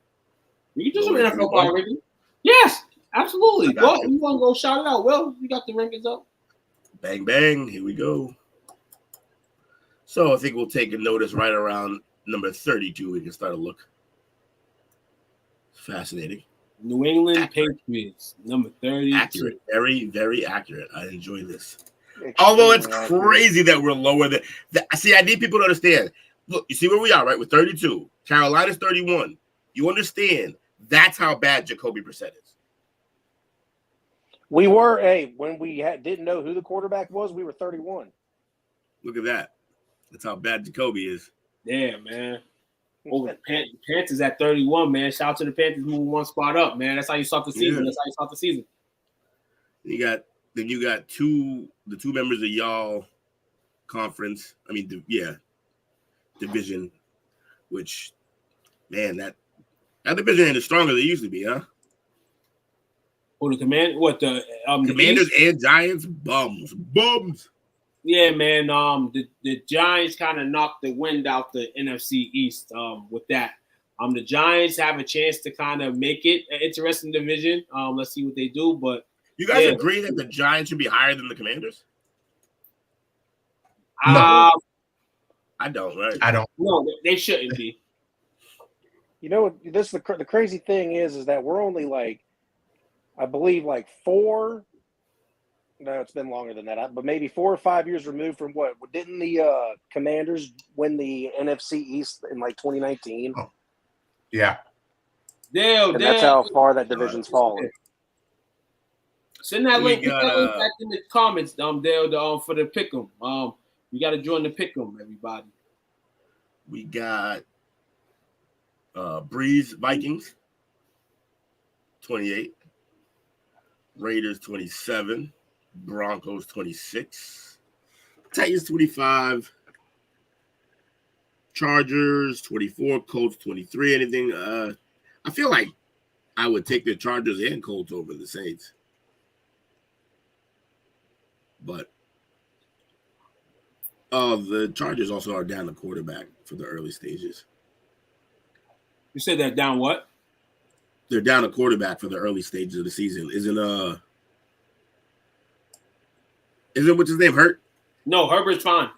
We can do some NFL power rankings. Yes, absolutely. You want to go shout it out? Well, you got the rankings up. Bang, bang. Here we go. So I think we'll take a notice right around number 32. We can start a look. Fascinating. New England Patriots, number 32. Accurate. Very, very accurate. I enjoy this. Although it's crazy that we're lower than see, I need people to understand. Look, you see where we are, right? We're 32. Carolina's 31. You understand that's how bad Jacoby Brissett is. We were, when we didn't know who the quarterback was, we were 31. Look at that. That's how bad Jacoby is. Yeah, man. Oh, the Panthers at 31, man. Shout out to the Panthers moving one spot up, man. That's how you start the season. Yeah. That's how you start the season. You got the two members of y'all conference. I mean, division. Which, man, that division ain't as strong as it used to be, huh? Oh, the Commanders and Giants, bums. Yeah, man. The Giants kind of knocked the wind out the NFC East. With that, the Giants have a chance to kind of make it an interesting division. Let's see what they do, but. You guys agree that the Giants should be higher than the Commanders? No. I don't, right? I don't. No, they shouldn't be. You know, the crazy thing is that we're only I believe 4 – no, it's been longer than that. But maybe 4 or 5 years removed from what? Didn't the Commanders win the NFC East in 2019? Oh. Yeah. And that's how far that division's fallen. Send that link back in the comments, Dale, for the pick'em. You got to join the pick'em, everybody. We got Breeze Vikings 28, Raiders 27, Broncos 26, Titans 25, Chargers 24, Colts 23. Anything? I feel like I would take the Chargers and Colts over the Saints. But the Chargers also are down the quarterback for the early stages. You said they're down what? They're down a quarterback for the early stages of the season. Isn't what's his name, Hurt? No, Herbert's fine.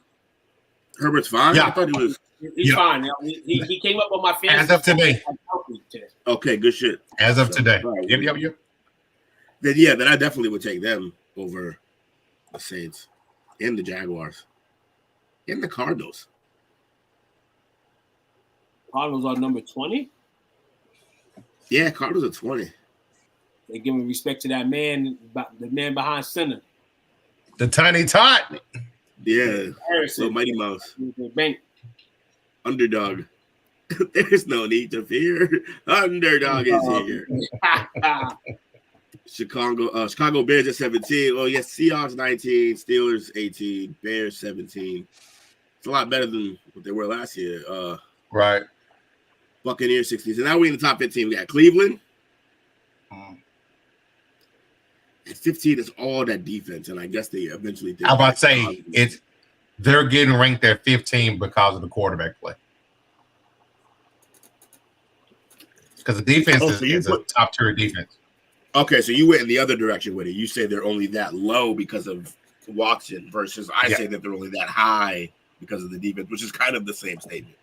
Herbert's fine? Yeah. I thought he was. He's fine. He came up on my fantasy. As of today. Okay, good shit. As of today. Right. Yep. Then I definitely would take them over the Saints and the Jaguars and the Cardinals. Cardinals are number 20? Yeah, Cardinals are 20. They're giving respect to that man, the man behind center. The tiny tot. Yeah. So Mighty Mouse. Underdog. There's no need to fear. Underdog is here. Chicago Bears at 17. Oh, yes, Seahawks 19, Steelers 18, Bears 17. It's a lot better than what they were last year. Right. Buccaneers 16. So now we're in the top 15. We got Cleveland. At 15 is all that defense, and I guess they eventually did. I'm about to say they're getting ranked at 15 because of the quarterback play. because the defense Oh, so is a top tier defense. Okay, so you went in the other direction with it. You say they're only that low because of Watson versus I say that they're only that high because of the defense, which is kind of the same statement.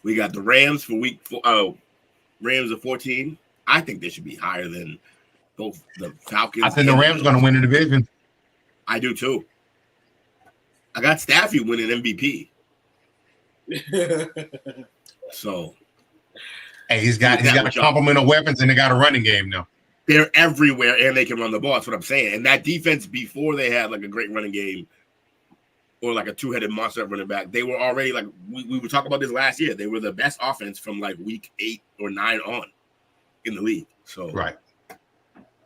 We got the Rams for week 4. Oh, Rams are 14. I think they should be higher than both the Falcons. I think the Rams are going to win the division. I do too. I got Staffy winning MVP. So, hey, he's got a complement of weapons, and they got a running game now. They're everywhere, and they can run the ball. That's what I'm saying. And that defense, before they had like a great running game or like a two-headed monster running back, they were already like we were talking about this last year. They were the best offense from like week 8 or 9 on in the league. So, right,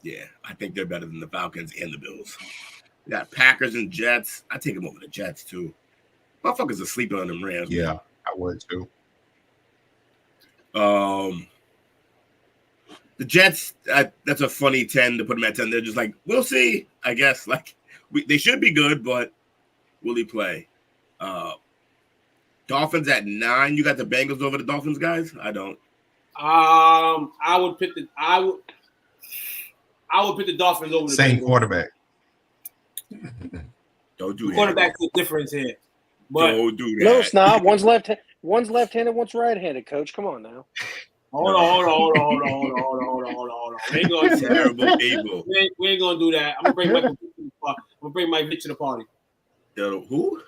yeah, I think they're better than the Falcons and the Bills. We got Packers and Jets. I take them over the Jets too. Motherfuckers are sleeping on them Rams. Yeah, man. I would too. The Jets, that's a funny 10 to put them at 10. They're just like, we'll see, I guess. Like, they should be good, but will he play? Dolphins at 9. You got the Bengals over the Dolphins, guys? I don't. I would pick the Dolphins over the same Bengals. quarterback. Don't do that. Quarterback's the difference here. But don't do that. No, it's not. One's left-handed, one's right-handed. Coach, come on now. Hold on. We ain't gonna terrible people. We ain't gonna do that. I'm gonna bring Mike Vick to the party. Who? I'm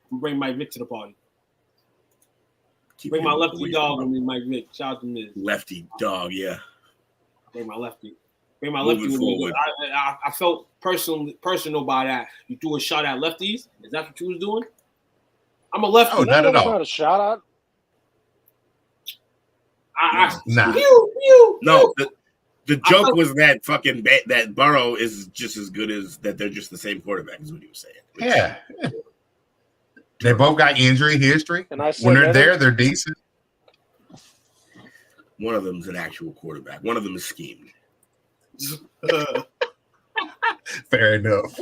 gonna bring Mike Vick to the party. Bring my lefty dog with me, Mike Vick. Shout out to Miz. Lefty dog, yeah. Bring my lefty. Bring my lefty with me. I felt personal by that. You threw a shot at lefties. Is that what you was doing? I'm a lefty. Oh, not at all. Not a shot out. Nah. No, the joke was that fucking that Burrow is just as good as that. They're just the same quarterback. Is what he was saying. Yeah. They both got injury history. And I said when they're there, they're decent. One of them's an actual quarterback. One of them is schemed. Fair enough.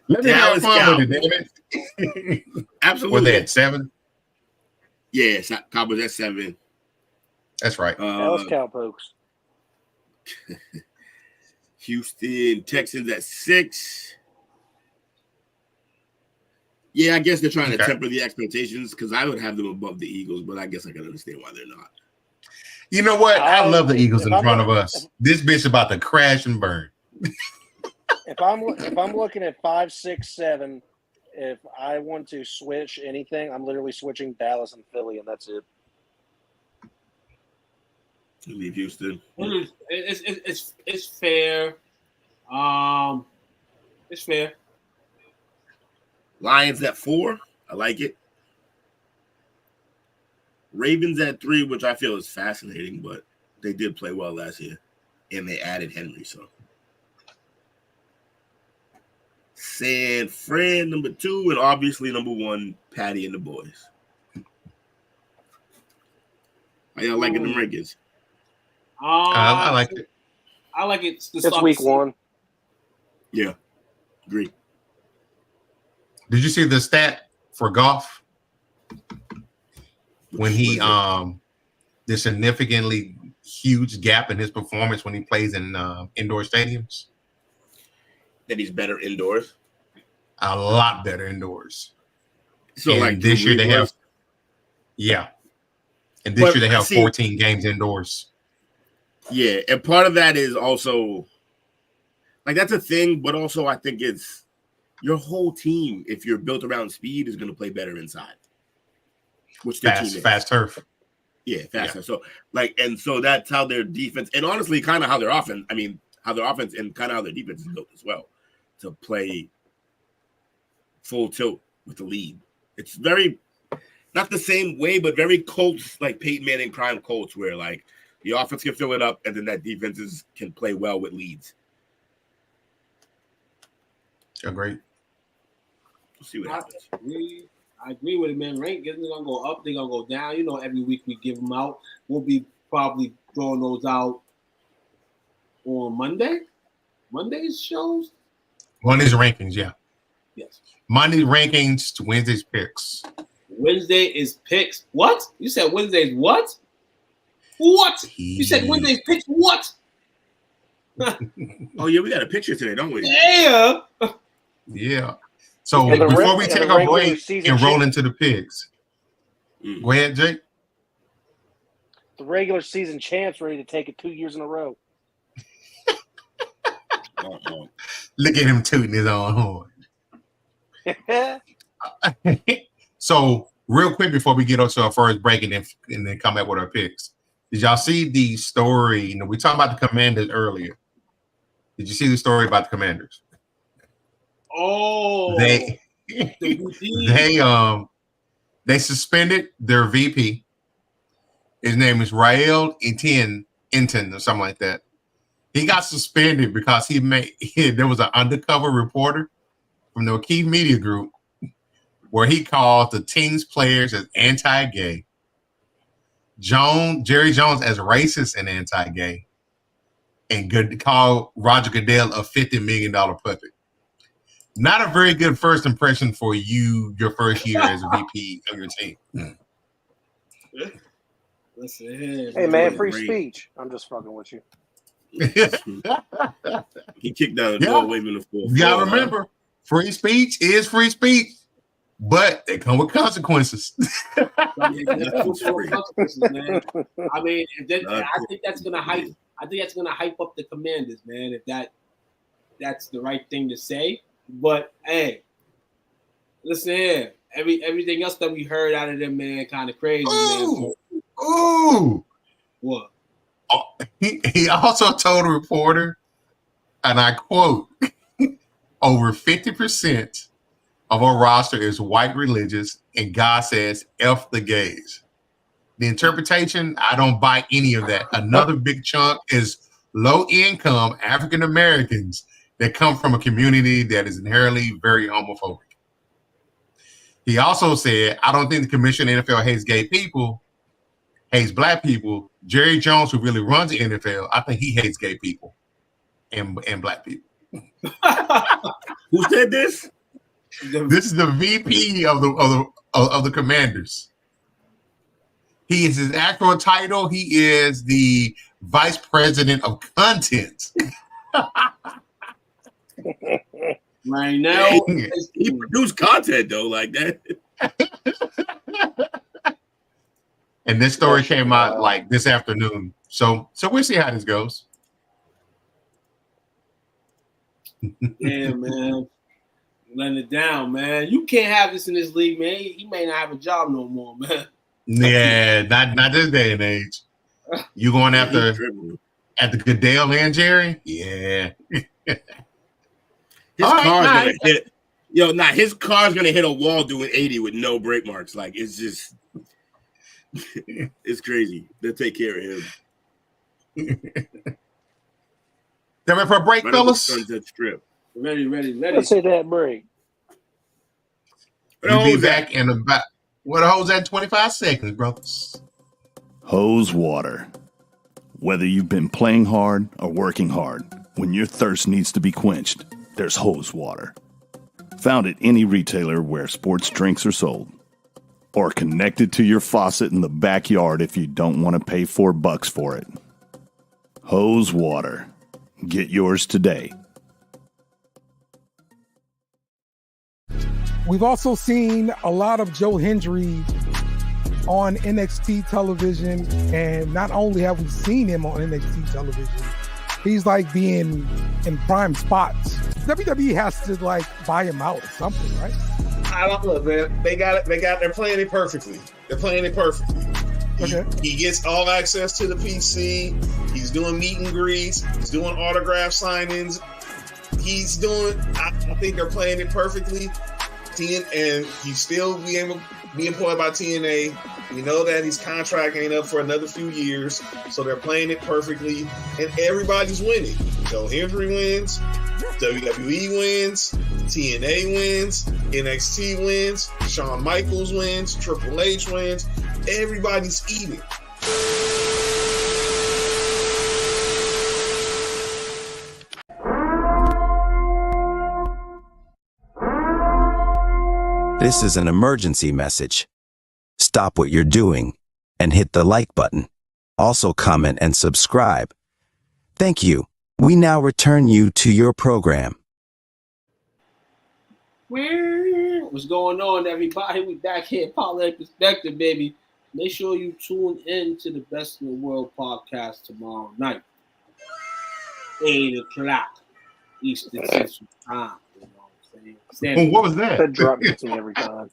Let me have fun with it, damn it. Absolutely. Were they at 7? Yeah, Cowboys at 7. That's right. Dallas Cowpokes. Houston Texans at 6. Yeah, I guess they're trying to temper the expectations because I would have them above the Eagles, but I guess I can understand why they're not. You know what? I love the Eagles in front of us. This bitch about to crash and burn. If I'm looking at 5, 6, 7, if I want to switch anything, I'm literally switching Dallas and Philly, and that's it. You leave Houston. It's fair. It's fair. Lions at 4. I like it. Ravens at 3, which I feel is fascinating, but they did play well last year, and they added Henry. So San Fran number 2, and obviously number 1, Patty and the boys. How y'all liking them rankings? I like it. I like it. It's week 1. Yeah, agree. Did you see the stat for golf? When he the significantly huge gap in his performance when he plays in indoor stadiums. That he's better indoors. A lot better indoors. So and like this year they have, and this year they have 14 games indoors. Yeah, and part of that is also like that's a thing, but also I think it's your whole team, if you're built around speed, is going to play better inside. Which fast turf. Yeah, faster. So and so that's how their defense, and honestly, kind of how their offense. I mean, how their offense and kind of how their defense is built as well, to play full tilt with the lead. It's very not the same way, but very Colts, like Peyton Manning prime Colts, where like the offense can fill it up, and then that defense can play well with leads. Agreed. We'll see what happens. I agree with it, man. Rankings are gonna go up, they're gonna go down. You know, every week we give them out. We'll be probably throwing those out on Monday. Monday's shows. Monday's rankings, yeah. Yes. Monday rankings to Wednesday's picks. Wednesday is picks. What? You said Wednesday's what? What? You said Wednesday's picks what? Oh, yeah, we got a picture today, don't we? Yeah. Yeah. So And the before we and take the our regular break season and roll champ- into the picks, go ahead, Jake. The regular season champs ready to take it 2 years in a row. Look at him tooting his own horn. So, real quick before we get up to our first break and then come back with our picks, did y'all see the story? You know, we talked about the Commanders earlier. Did you see the story about the Commanders? Oh, They suspended their VP. His name is Rael Inton or something like that. He got suspended because there was an undercover reporter from the O'Keefe Media Group where he called the team's players as anti-gay, Jerry Jones as racist and anti-gay, and called Roger Goodell a $50 million puppet. Not a very good first impression for your first year as a VP of your team. listen, Hey, man, free speech. I'm just fucking with you. He kicked out a door waving the floor. You gotta remember, free speech is free speech, but they come with consequences. consequences, man. I mean, I think that's gonna hype. I think that's gonna hype up the Commanders, man. If that's the right thing to say. But hey, listen here. Everything else that we heard out of them, man, kind of crazy, man. Ooh. What? He also told a reporter, and I quote, over 50% of our roster is white religious, and God says, F the gays. The interpretation, I don't buy any of that. Another big chunk is low-income African Americans that come from a community that is inherently very homophobic. He also said, I don't think the commission of the NFL hates gay people, hates black people. Jerry Jones, who really runs the NFL, I think he hates gay people and black people. Who said this? This is the VP of the Commanders. He is his actual title. He is the vice president of content. Right now, he produced content though, like that. And this story came out like this afternoon. So we'll see how this goes. Yeah, man. Letting it down, man. You can't have this in this league, man. He may not have a job no more, man. Yeah, not this day and age. You going after Goodell and Jerry? Yeah. His car's gonna hit. His car's gonna hit a wall doing 80 with no brake marks. Like it's just, it's crazy. They'll take care of him. They're ready for a break, fellas. Ready. Let's hit that break. We'll be back in about what a hose at 25 seconds, brothers. Hose water. Whether you've been playing hard or working hard, when your thirst needs to be quenched, there's hose water. Found at any retailer where sports drinks are sold. Or connected to your faucet in the backyard if you don't want to pay $4 for it. Hose water. Get yours today. We've also seen a lot of Joe Hendry on NXT television, and not only have we seen him on NXT television, he's like being in prime spots. WWE has to like buy him out or something, right? I don't know, man. They're playing it perfectly. Okay. He gets all access to the PC. He's doing meet and greets. He's doing autograph signings. I think they're playing it perfectly. And he's still be employed by TNA. We know that his contract ain't up for another few years, so they're playing it perfectly, and everybody's winning. Joe Hendry wins, WWE wins, TNA wins, NXT wins, Shawn Michaels wins, Triple H wins. Everybody's eating. This is an emergency message. Stop what you're doing and hit the like button. Also comment and subscribe. Thank you. We now return you to your program. What's going on, everybody? We back here at Parlay Perspective, baby. Make sure you tune in to the Best in the World podcast tomorrow night. 8 o'clock Eastern Central Time. You know what I'm saying? What was that? That drop gets me every time.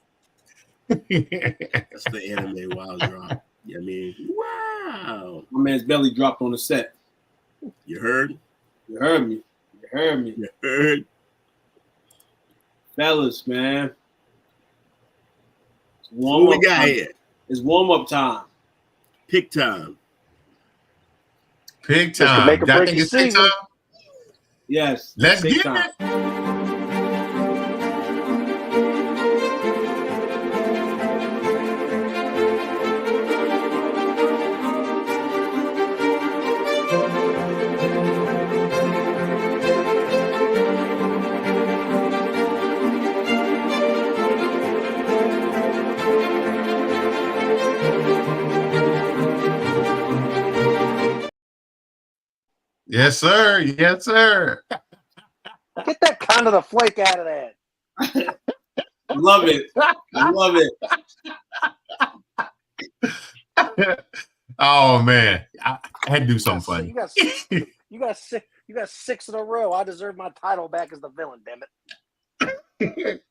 That's the anime wild drop. Yeah, I mean, wow. My man's belly dropped on the set. You heard? You heard me. You heard me. You heard? Fellas, man. What we got here? It's warm-up time. Pick time. Pick time. Make or I break think the it's pick season. time. Yes. Let's big get time. it. Yes, sir. Yes, sir. Get that kind of the flake out of that. Love it. I love it. Oh man, I had to do something funny. You got six in a row. I deserve my title back as the villain. Damn it.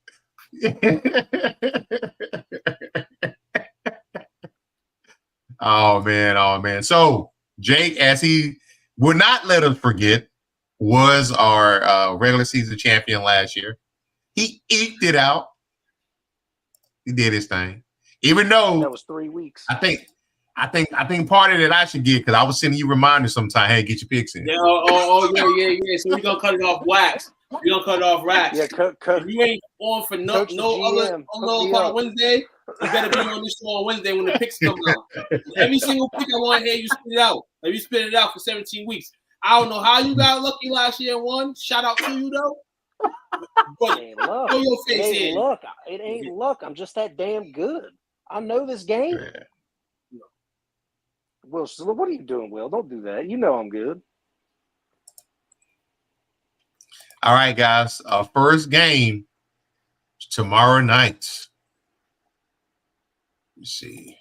Oh man. So Jake, as he would not let us forget, was our regular season champion last year. He eked it out. He did his thing. Even though that was 3 weeks. I think part of that I should get, because I was sending you reminders sometime. Hey, get your picks in. Yeah, yeah. So we're gonna cut it off wax. We're gonna cut it off racks. Yeah, cut. If you ain't on for no other on Wednesday, you better be on this show on Wednesday when the picks come out. Every single pick I want to hear you spit it out. If you spit it out for 17 weeks. I don't know how you got lucky last year and won. Shout out to you though. But it ain't luck. throw your face it ain't in. luck. It ain't luck. I'm just that damn good. I know this game. Yeah. Will, so what are you doing, Will? Don't do that. You know I'm good. All right, guys. Our first game tomorrow night. Let's see.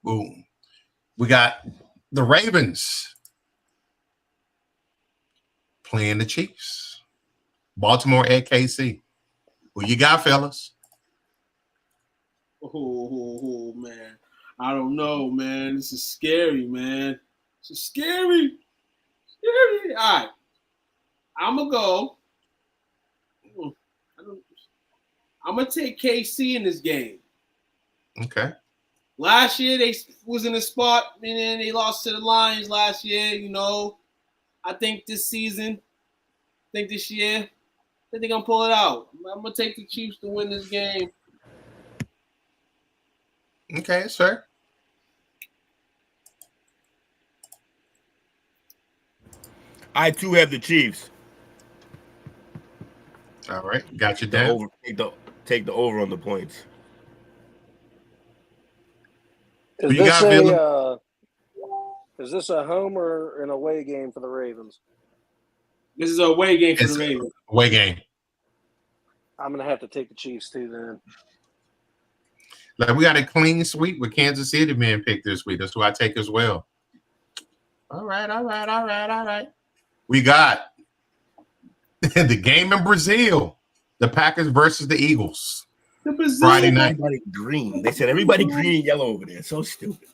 Boom. We got the Ravens playing the Chiefs. Baltimore at KC. Who you got, fellas? Oh, man. I don't know, man. This is scary, man. This is scary. Scary. All right. I'm going to go. I'm going to take KC in this game. Okay. Last year, they was in the spot, and then they lost to the Lions last year, you know. I think this year, I think they're going to pull it out. I'm going to take the Chiefs to win this game. Okay, sir. I too have the Chiefs. All right, got you down. Take the over on the points. Is this a home or an away game for the Ravens? This is a away game for the Ravens. Away game. I'm going to have to take the Chiefs too then. Like, we got a clean sweep with Kansas City being picked this week. That's who I take as well. All right. We got the game in Brazil. The Packers versus the Eagles. Friday night. Everybody green. They said everybody green and yellow over there. So stupid.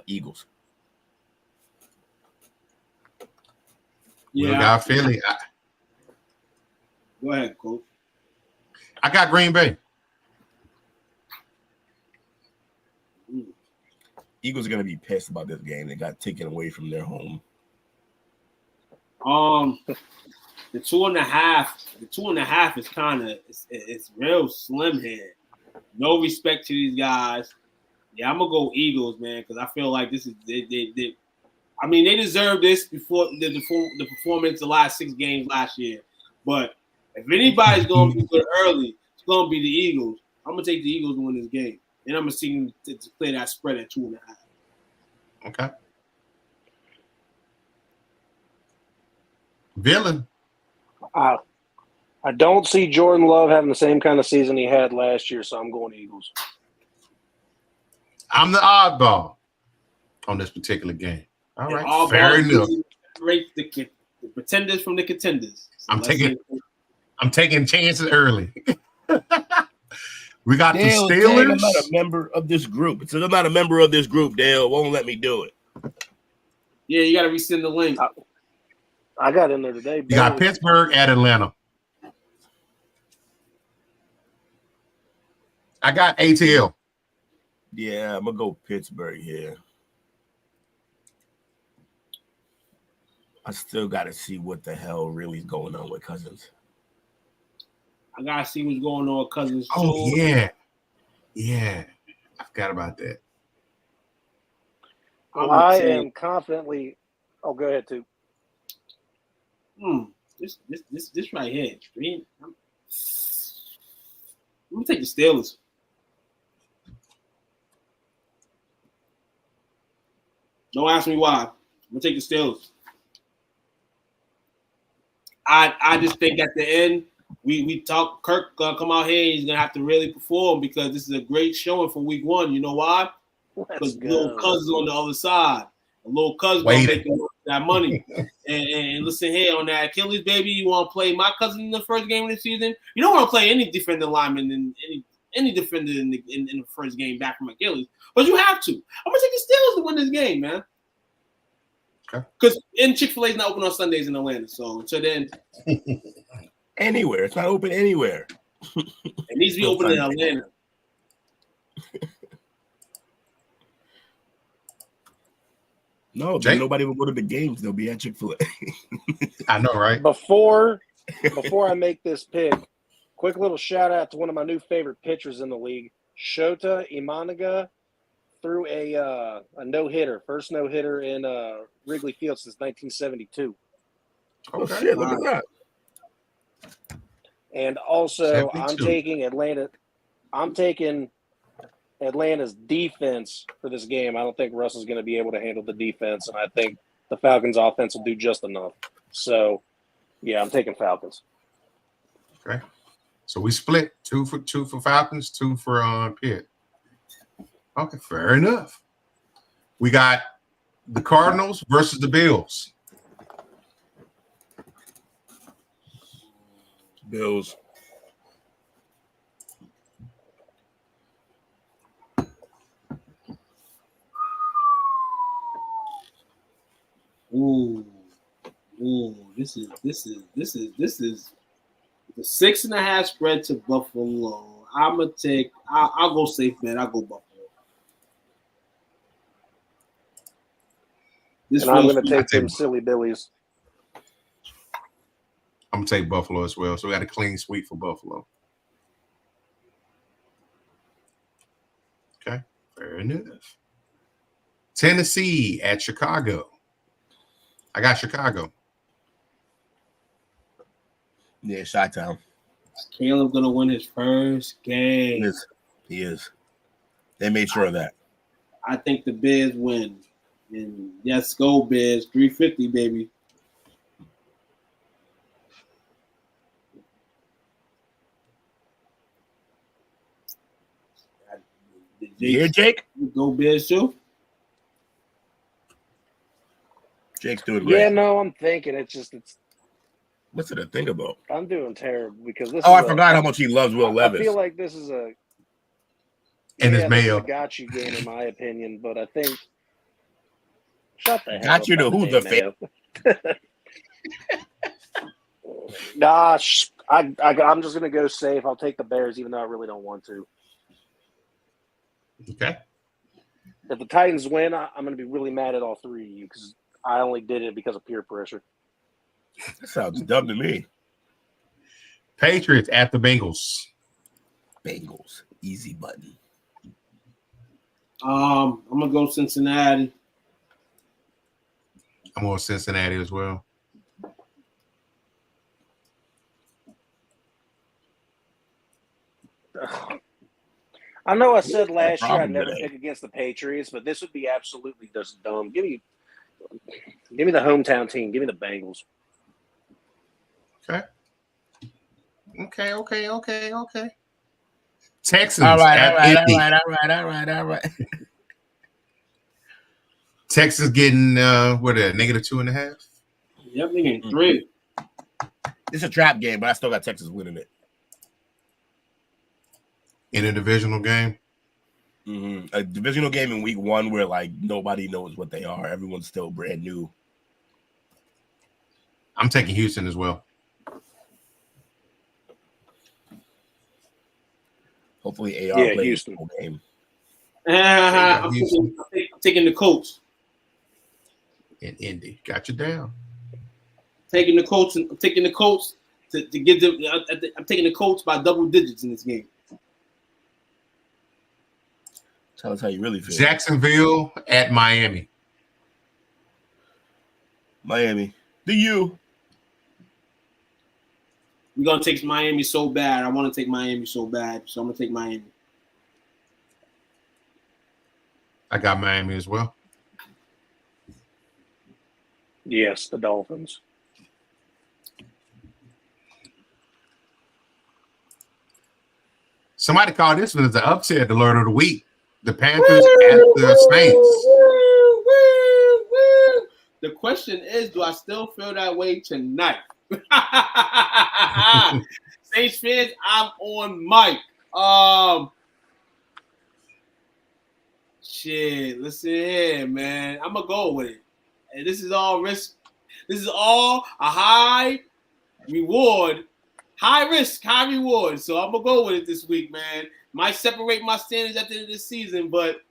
Eagles. Yeah, got Philly. Go ahead, Coach. I got Green Bay. Eagles are going to be pissed about this game. They got taken away from their home. The 2.5 is kind of it's real slim here. No respect to these guys. Yeah, I'm gonna go Eagles, man, because I feel like this is they deserve this before the performance the last 6 games last year. But if anybody's going to be good early, it's going to be the Eagles. I'm going to take the Eagles to win this game. And I'm going to see them to play that spread at 2.5. Okay. Villain. I don't see Jordan Love having the same kind of season he had last year, so I'm going Eagles. I'm the oddball on this particular game. All right, fair enough. Separate the pretenders from the contenders. So I'm taking chances early. We got the Steelers. I'm not a member of this group. It says I'm not a member of this group. Dale won't let me do it. Yeah, you got to resend the link. I got in there today. You got Pittsburgh at Atlanta. I got ATL. Yeah, I'm gonna go Pittsburgh here. I still got to see what the hell really is going on with Cousins. I got to see what's going on with Cousins. Oh, yeah. Yeah. I forgot about that. I am confidently – oh, go ahead, too. This right here. I'm going to take the Steelers. Don't ask me why. I'm going to take the Steelers. I just think at the end, we talk Kirk gonna come out here and he's gonna have to really perform because this is a great showing for week 1. You know why? Because little Cousins on the other side. A little Cousins gonna make that money. and listen here on that Achilles, baby. You want to play my cousin in the first game of the season? You don't want to play any defender lineman in any defender in the first game back from Achilles, but you have to. I'm gonna take the Steelers to win this game, man. Because Chick-fil-A is not open on Sundays in Atlanta, so until then, anywhere it's not open anywhere. It needs to be open in Atlanta. No, nobody will go to the games. They'll be at Chick-fil-A. I know, right? Before I make this pick, quick little shout out to one of my new favorite pitchers in the league, Shota Imanaga. Threw a no-hitter, first no-hitter in Wrigley Field since 1972. Oh, shit, look at that. And also, 72. I'm taking Atlanta's defense for this game. I don't think Russell's going to be able to handle the defense, and I think the Falcons' offense will do just enough. So, yeah, I'm taking Falcons. Okay. So we split 2 for Falcons, 2 for Pitt. Okay, fair enough. We got the Cardinals versus the Bills. Bills. Ooh, this is the 6.5 spread to Buffalo. I'll go safe, man. I'll go Buffalo. And I'm going to take them silly Billies. I'm going to take Buffalo as well. So we got a clean sweep for Buffalo. Okay, fair enough. Tennessee at Chicago. I got Chicago. Yeah, Chi-Town. Caleb going to win his first game. He is. They made sure of that. I think the Bears win. And yes, go Bears. 350, baby. You hear Jake? Go Bears too. Jake's doing great. Yeah, no, I'm thinking it's what's it to think about? I'm doing terrible because this. I forgot how much he loves Will Levis. I feel like this is a his mail. Got you game in my opinion, but I think shut the hell got up. You to who the fan? Gosh, I'm just gonna go safe. I'll take the Bears, even though I really don't want to. Okay. If the Titans win, I'm going to be really mad at all three of you because I only did it because of peer pressure. That sounds dumb to me. Patriots at the Bengals. Bengals. Easy button. I'm going to go Cincinnati. I'm going Cincinnati as well. I know I said last year I'd never pick against the Patriots, but this would be absolutely just dumb. Give me the hometown team. Give me the Bengals. Okay. Texans. All right. Texas getting what a -2.5. Yep, they getting 3. It's a trap game, but I still got Texas winning it. In a divisional game. A divisional game in week 1 where like nobody knows what they are. Everyone's still brand new. I'm taking Houston as well. Hopefully AR plays Houston. the whole game. I'm taking the Colts. And Indy. Got you down. Taking the Colts to get them. I'm taking the Colts by double digits in this game. Tell us how you really feel. Jacksonville at Miami. Miami. Do you? We're going to take Miami so bad. I want to take Miami so bad, so I'm going to take Miami. I got Miami as well. Yes, the Dolphins. Somebody called this one as the upset alert of the week. The Panthers at the Saints. The question is, do I still feel that way tonight? Saints fans, I'm on mic. Shit, listen here, man. I'm gonna go with it. And this is all risk. This is all a high reward, high risk, high reward. So I'm gonna go with it this week, man. Might separate my standards at the end of the season, but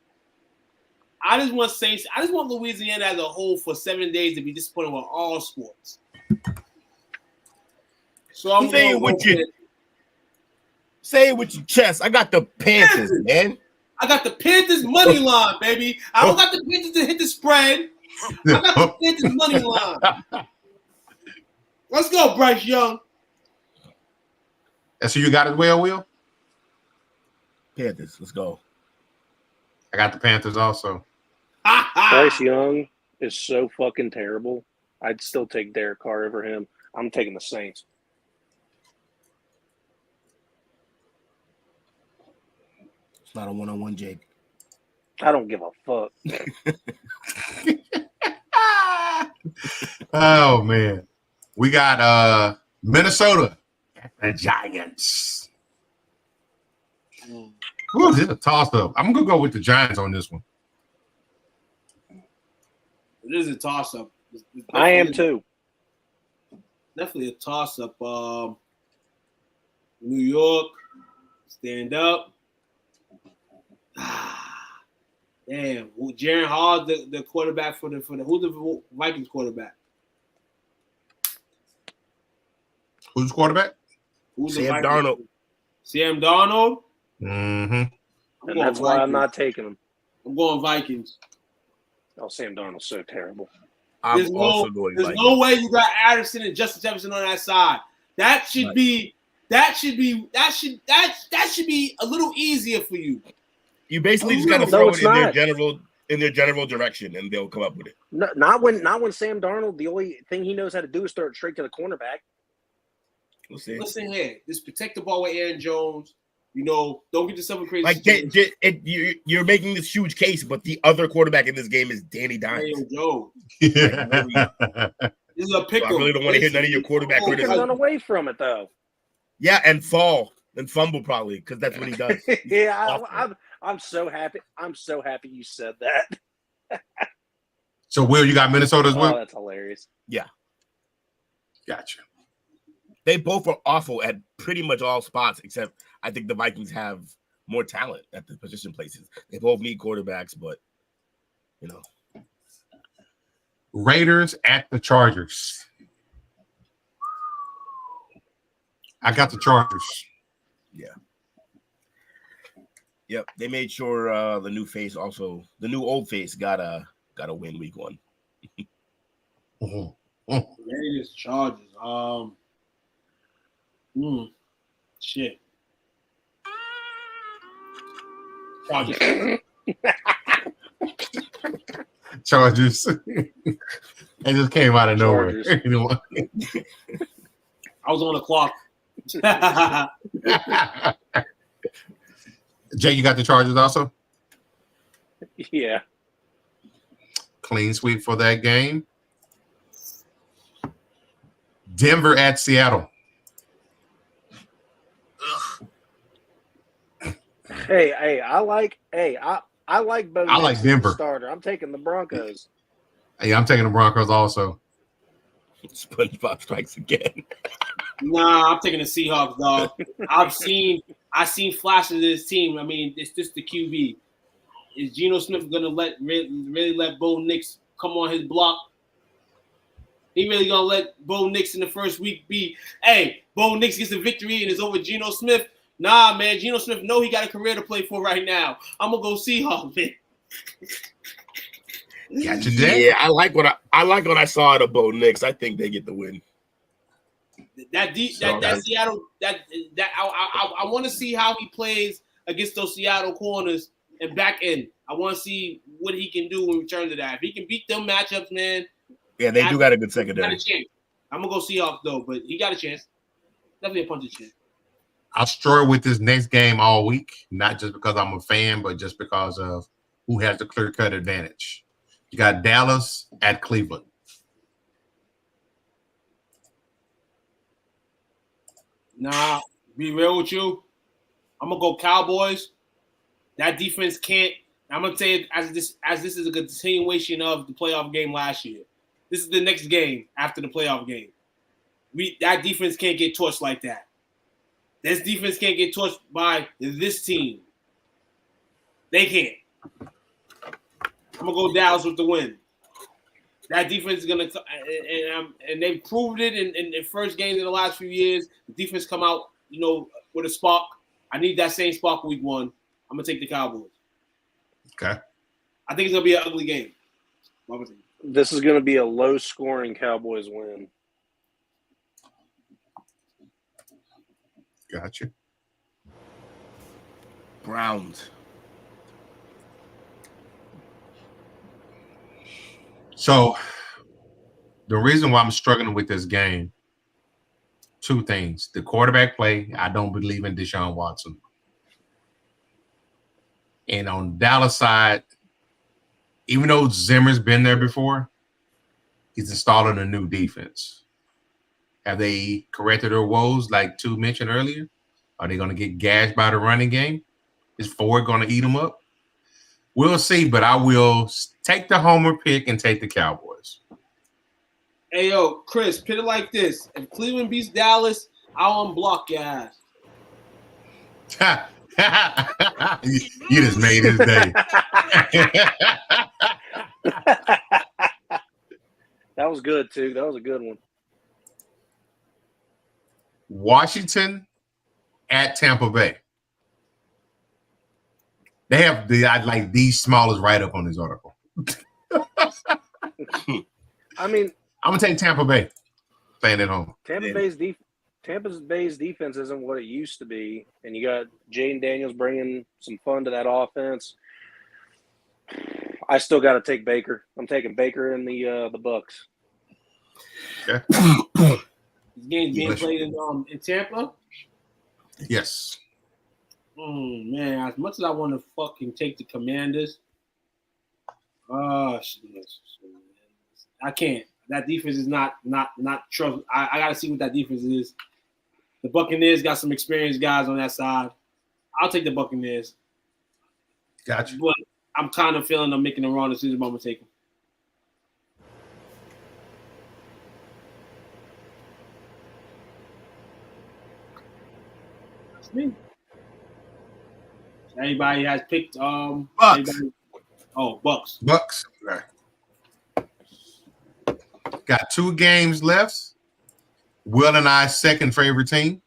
I just want Saints. I just want Louisiana as a whole for 7 days to be disappointed with all sports. So I'm say it with your chest. I got the Panthers, man. I got the Panthers money line, baby. I don't got the Panthers to hit the spread. I got the Panthers money line. Let's go, Bryce Young. That's who you got as well, Will? Panthers. Let's go. I got the Panthers also. Bryce Young is so fucking terrible. I'd still take Derek Carr over him. I'm taking the Saints. It's not a one-on-one, Jake. I don't give a fuck. Oh, man. We got Minnesota at the Giants. Ooh, this is a toss-up. I'm going to go with the Giants on this one. It is a toss-up. I am too. Definitely a toss-up. New York, stand up. Damn. Jaron Hall, the quarterback for the who's the Vikings quarterback? Who's the quarterback? Sam Darnold. Sam Darnold? Mm-hmm. And that's why I'm not taking him. I'm going Vikings. Oh, Sam Darnold's so terrible. There's no way you got Addison and Justin Jefferson on that side. That should be a little easier for you. You basically just got to throw it in their general direction, and they'll come up with it. No, not when Sam Darnold. The only thing he knows how to do is throw it straight to the cornerback. We'll see. Listen here, just protect the ball with Aaron Jones. You know, don't get yourself a crazy. Like you're making this huge case, but the other quarterback in this game is Danny Dimes. Aaron Jones. Yeah. This is a pickle. I really don't want to hear none of your quarterback criticism. Run away from it though. Yeah, and fall and fumble probably because that's what he does. Yeah, I'm so happy. I'm so happy you said that. So, Will, you got Minnesota as well? Oh, that's hilarious. Yeah. Gotcha. They both are awful at pretty much all spots, except I think the Vikings have more talent at the position places. They both need quarterbacks, but, you know. Raiders at the Chargers. I got the Chargers. Yeah. Yep. They made sure the new old face got a win week 1. Raiders, Chargers. Shit. Chargers. It just came out of nowhere. I was on the clock. Jay, you got the Chargers also? Yeah. Clean sweep for that game. Denver at Seattle. I like Bo. I like Denver. Starter. I'm taking the Broncos. Hey, I'm taking the Broncos also. SpongeBob strikes again. Nah, I'm taking the Seahawks, dog. I've seen flashes of this team. I mean, it's just the QB. Is Geno Smith gonna really let Bo Nix come on his block? He really gonna let Bo Nix in the first week be, hey, Bo Nix gets a victory and is over Geno Smith? Nah, man, Geno Smith know he got a career to play for right now. I'm gonna go Seahawks, man. Gotcha, Jay. Yeah, I like what I saw out of Bo Nix. I think they get the win. That Seattle I want to see how he plays against those Seattle corners and back end. I want to see what he can do in return to that. If he can beat them matchups, man. Yeah, they do got a good secondary. Got a chance. I'm gonna go Seahawks though, but he got a chance. Definitely a puncher's chance. I'll struggle with this next game all week, not just because I'm a fan, but just because of who has the clear-cut advantage. You got Dallas at Cleveland. Nah, be real with you. I'm gonna go Cowboys. That defense can't. I'm gonna say it as this is a continuation of the playoff game last year. This is the next game after the playoff game. That defense can't get torched like that. This defense can't get torched by this team. They can't. I'm gonna go Dallas with the win. That defense is gonna, and they've proved it in the first games in the last few years. The defense come out, with a spark. I need that same spark week one. I'm gonna take the Cowboys. Okay. I think it's gonna be an ugly game. This is gonna be a low-scoring Cowboys win. Gotcha. Browns. So the reason why I'm struggling with this game, two things. The quarterback play, I don't believe in Deshaun Watson. And on Dallas side, even though Zimmer's been there before, he's installing a new defense. Have they corrected their woes like Tu mentioned earlier? Are they going to get gashed by the running game? Is Ford going to eat them up? We'll see, but I will take the homer pick and take the Cowboys. Hey, yo, Chris, put it like this. If Cleveland beats Dallas, I'll unblock your ass. You just made his day. That was good, too. That was a good one. Washington at Tampa Bay. They have the smallest write-up on this article. I mean, I'm gonna take Tampa Bay, playing at home. Tampa Bay's defense isn't what it used to be, and you got Jaden Daniels bringing some fun to that offense. I still got to take Baker. I'm taking Baker in the Bucks. Okay. This game's being played in Tampa. Yes. Oh man, as much as I want to fucking take the Commanders, I can't. That defense is not trust. I got to see what that defense is. The Buccaneers got some experienced guys on that side. I'll take the Buccaneers. Gotcha. But I'm kind of feeling I'm making the wrong decision, but I'm going to take them. That's me. Anybody has picked Bucks. Bucks. Bucks. Right. Got 2 games left. Will and I's second favorite team.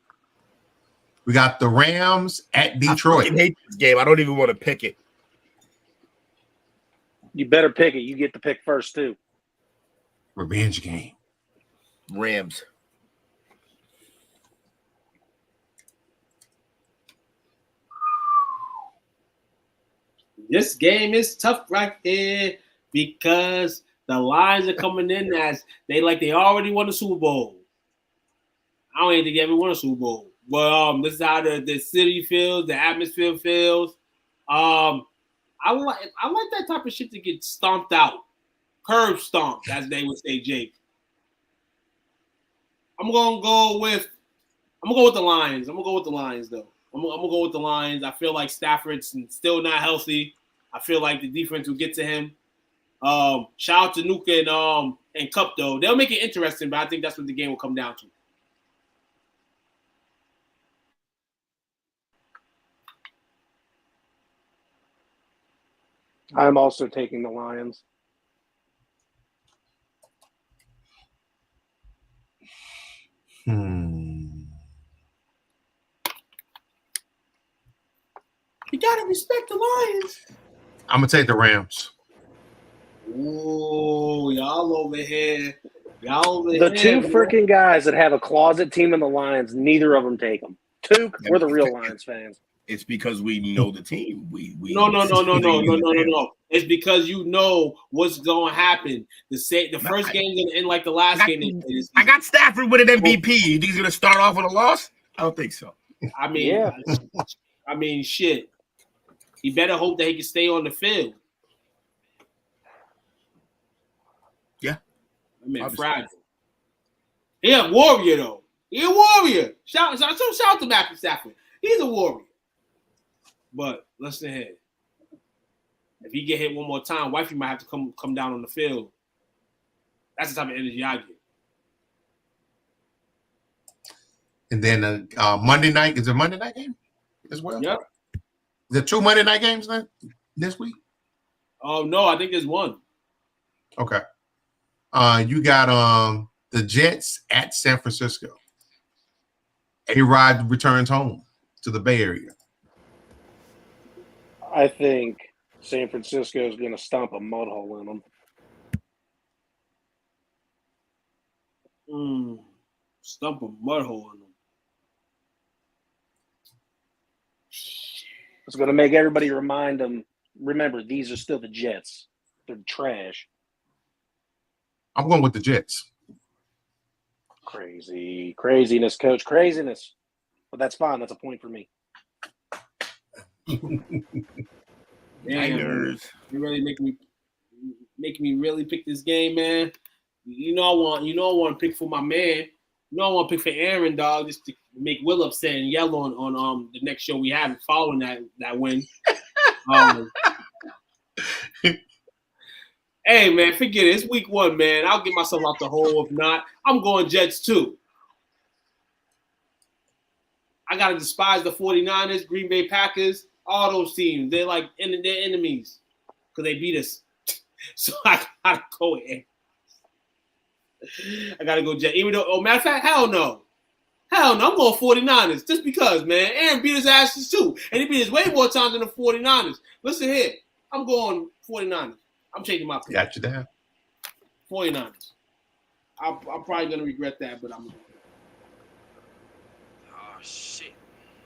We got the Rams at Detroit. I fucking hate this game. I don't even want to pick it. You better pick it. You get to pick first, too. Revenge game. Rams. This game is tough right here because the lines are coming in as they already won the Super Bowl. I don't even think they ever won a Super Bowl. But this is how the city feels, the atmosphere feels. I like that type of shit to get stomped out. Curb stomped, as they would say, Jake. I'm gonna go with the Lions. I'm gonna go with the Lions, though. I'm gonna go with the Lions. I feel like Stafford's still not healthy. I feel like the defense will get to him. Shout out to Nuka and Cup, though. They'll make it interesting, but I think that's what the game will come down to. I'm also taking the Lions. You gotta respect the Lions. I'm gonna take the Rams. Ooh, y'all over here. The two freaking guys that have a closet team in the Lions, neither of them take them. We're the real Lions fans. It's because we know the team. No. It's because you know what's going to happen. The first game's going to end like the last game. I got Stafford with an MVP. You think he's going to start off with a loss? I don't think so. I mean, shit. He better hope that he can stay on the field. Yeah. I mean, Friday. He a warrior, though. He a warrior. Shout out to Matthew Stafford. He's a warrior. But listen here. If he get hit one more time, wifey might have to come down on the field. That's the type of energy I get. And then Monday night, is it a Monday night game as well? Yep. Is there 2 Monday night games then this week? Oh, no, I think there's one. Okay. You got the Jets at San Francisco. A-Rod returns home to the Bay Area. I think San Francisco is going to stomp a mud hole in them. Stomp a mud hole in them. It's going to make everybody remember, these are still the Jets. They're trash. I'm going with the Jets. Craziness, coach. Craziness. But that's fine. That's a point for me. Damn, you really make me really pick this game, man. You know I want to pick for my man. You know I want to pick for Aaron, dog, just to make Will upset and yell on the next show we have following that win. Hey man, forget it. It's week 1, man. I'll get myself out the hole. If not, I'm going Jets too. I gotta despise the 49ers, Green Bay Packers, all those teams. They're like they're enemies because they beat us. So I gotta go in. I gotta go Jets. Even though, matter of fact, hell no. I'm going 49ers just because, man. Aaron beat his asses too, and he beat his way more times than the 49ers. Listen here, I'm going 49ers. I'm changing my pick. Got you down. 49ers. I'm probably gonna regret that, but I'm. Oh shit!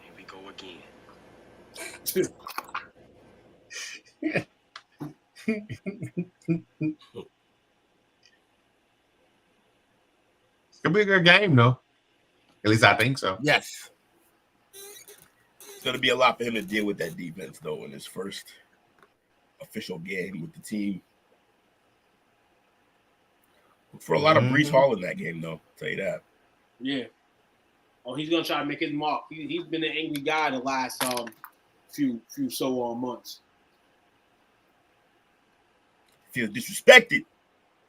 Here we go again. It'll be a good game, though. At least I think so. Yes. It's going to be a lot for him to deal with that defense, though, in his first official game with the team. For a lot of Breece Hall in that game, though. I'll tell you that. Yeah. Oh, he's gonna try to make his mark. He's been an angry guy the last few months. Feel disrespected.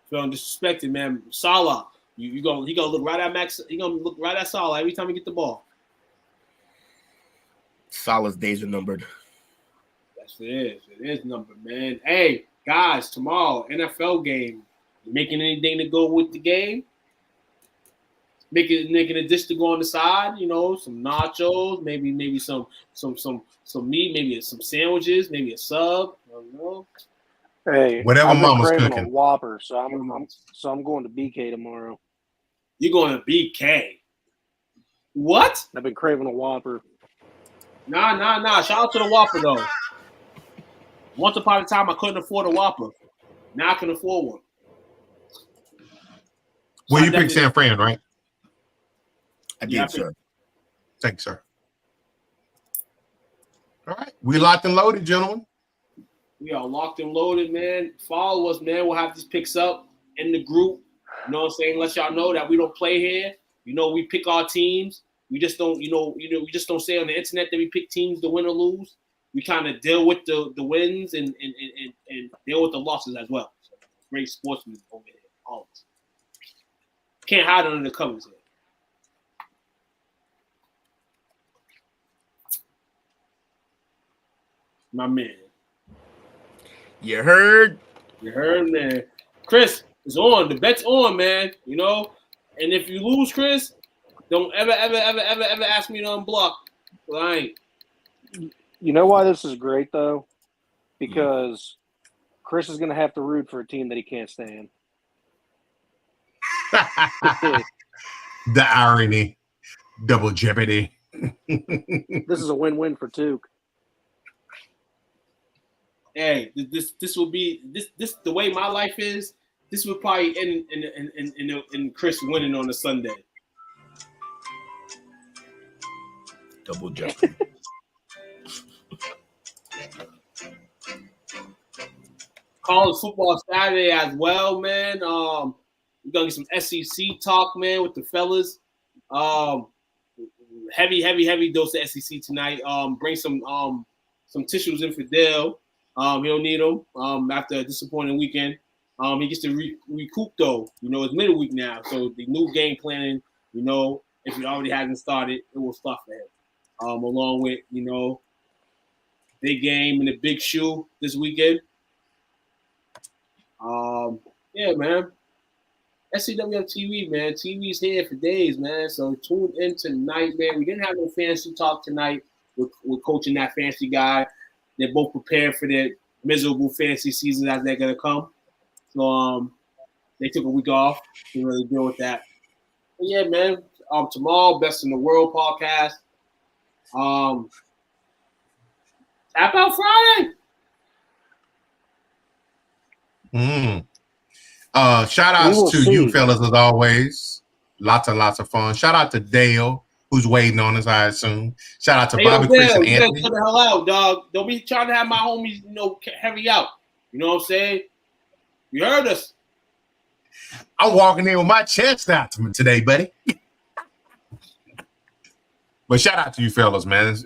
Feeling disrespected, man. Salah, he gonna look right at Max. He gonna look right at Salah every time he get the ball. Salah's days are numbered. Yes, it is. It is numbered, man. Hey, guys, tomorrow NFL game. You making anything to go with the game? Making a dish to go on the side, you know, some nachos, maybe some meat, maybe some sandwiches, maybe a sub. I don't know. Hey, whatever mama's craving cooking. A Whopper, so I'm going to BK tomorrow. You're going to BK? What? I've been craving a Whopper. Nah. Shout out to the Whopper though. Once upon a time, I couldn't afford a Whopper. Now I can afford one. Well, you picked San Fran, right? I did, sir. Thank you, sir. All right. We locked and loaded, gentlemen. We are locked and loaded, man. Follow us, man. We'll have these picks up in the group. You know what I'm saying? Let y'all know that we don't play here. You know, we pick our teams. We just don't, we just don't say on the internet that we pick teams to win or lose. We kind of deal with the wins and deal with the losses as well. So, great sportsmen over here, always. Can't hide under the covers here. My man. You heard? You heard, man. Chris, it's on. The bet's on, man. You know? And if you lose, Chris, don't ever ask me to unblock. Well, I ain't. You know why this is great, though? Because Chris is going to have to root for a team that he can't stand. The irony. Double jeopardy. This is a win-win for Tuke. Hey, this will be this the way my life is. This would probably end in Chris winning on a Sunday. Double jeopardy. College football Saturday as well, man. We're gonna get some SEC talk, man, with the fellas. Heavy dose of SEC tonight. Bring some tissues in for Dale. He'll need them after a disappointing weekend. He gets to recoup, though. You know, it's middle week now, so the new game planning, you know, if it already hasn't started, it will start for him. Along with, you know, big game and a big shoe this weekend. Yeah, man. STWF-TV, man. TV's here for days, man. So tune in tonight, man. We didn't have no fantasy talk tonight with coaching that fantasy guy. They're both prepared for their miserable fantasy season as they're gonna come. So they took a week off to really deal with that. But yeah, man. Tomorrow, Best in the World podcast. Tap out Friday. Shout outs to you fellas as always. Lots and lots of fun. Shout out to Dale, who's waiting on us, I assume. Shout out to Bobby, Chris, and Anthony. Get the hell out, dog. Don't be trying to have my homies, you know, heavy out. You know what I'm saying? You heard us. I'm walking in with my chest out today, buddy. But shout out to you fellas, man.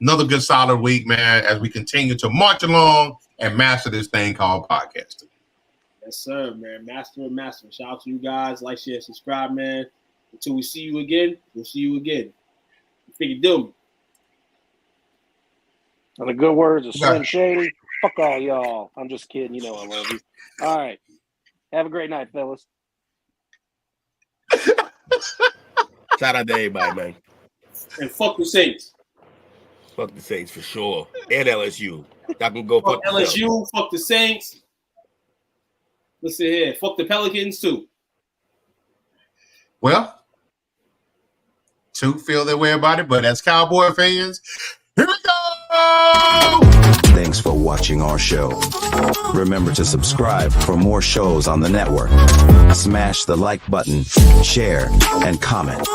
Another good solid week, man, as we continue to march along and master this thing called podcasting. Yes, sir, man. Master. Shout out to you guys. Like, share, subscribe, man. Until we see you again, we'll see you again. You figure do me. And the good words of Slim Shady. Fuck all y'all. I'm just kidding. You know I love you. All right. Have a great night, fellas. Shout out to everybody, man. And fuck the Saints. Fuck the Saints for sure. And LSU. Y'all can go fuck LSU, fuck the Saints. Listen here. Fuck the Pelicans, too. Well, two feel their way about it, but as Cowboy fans, here we go! Thanks for watching our show. Remember to subscribe for more shows on the network. Smash the like button, share, and comment.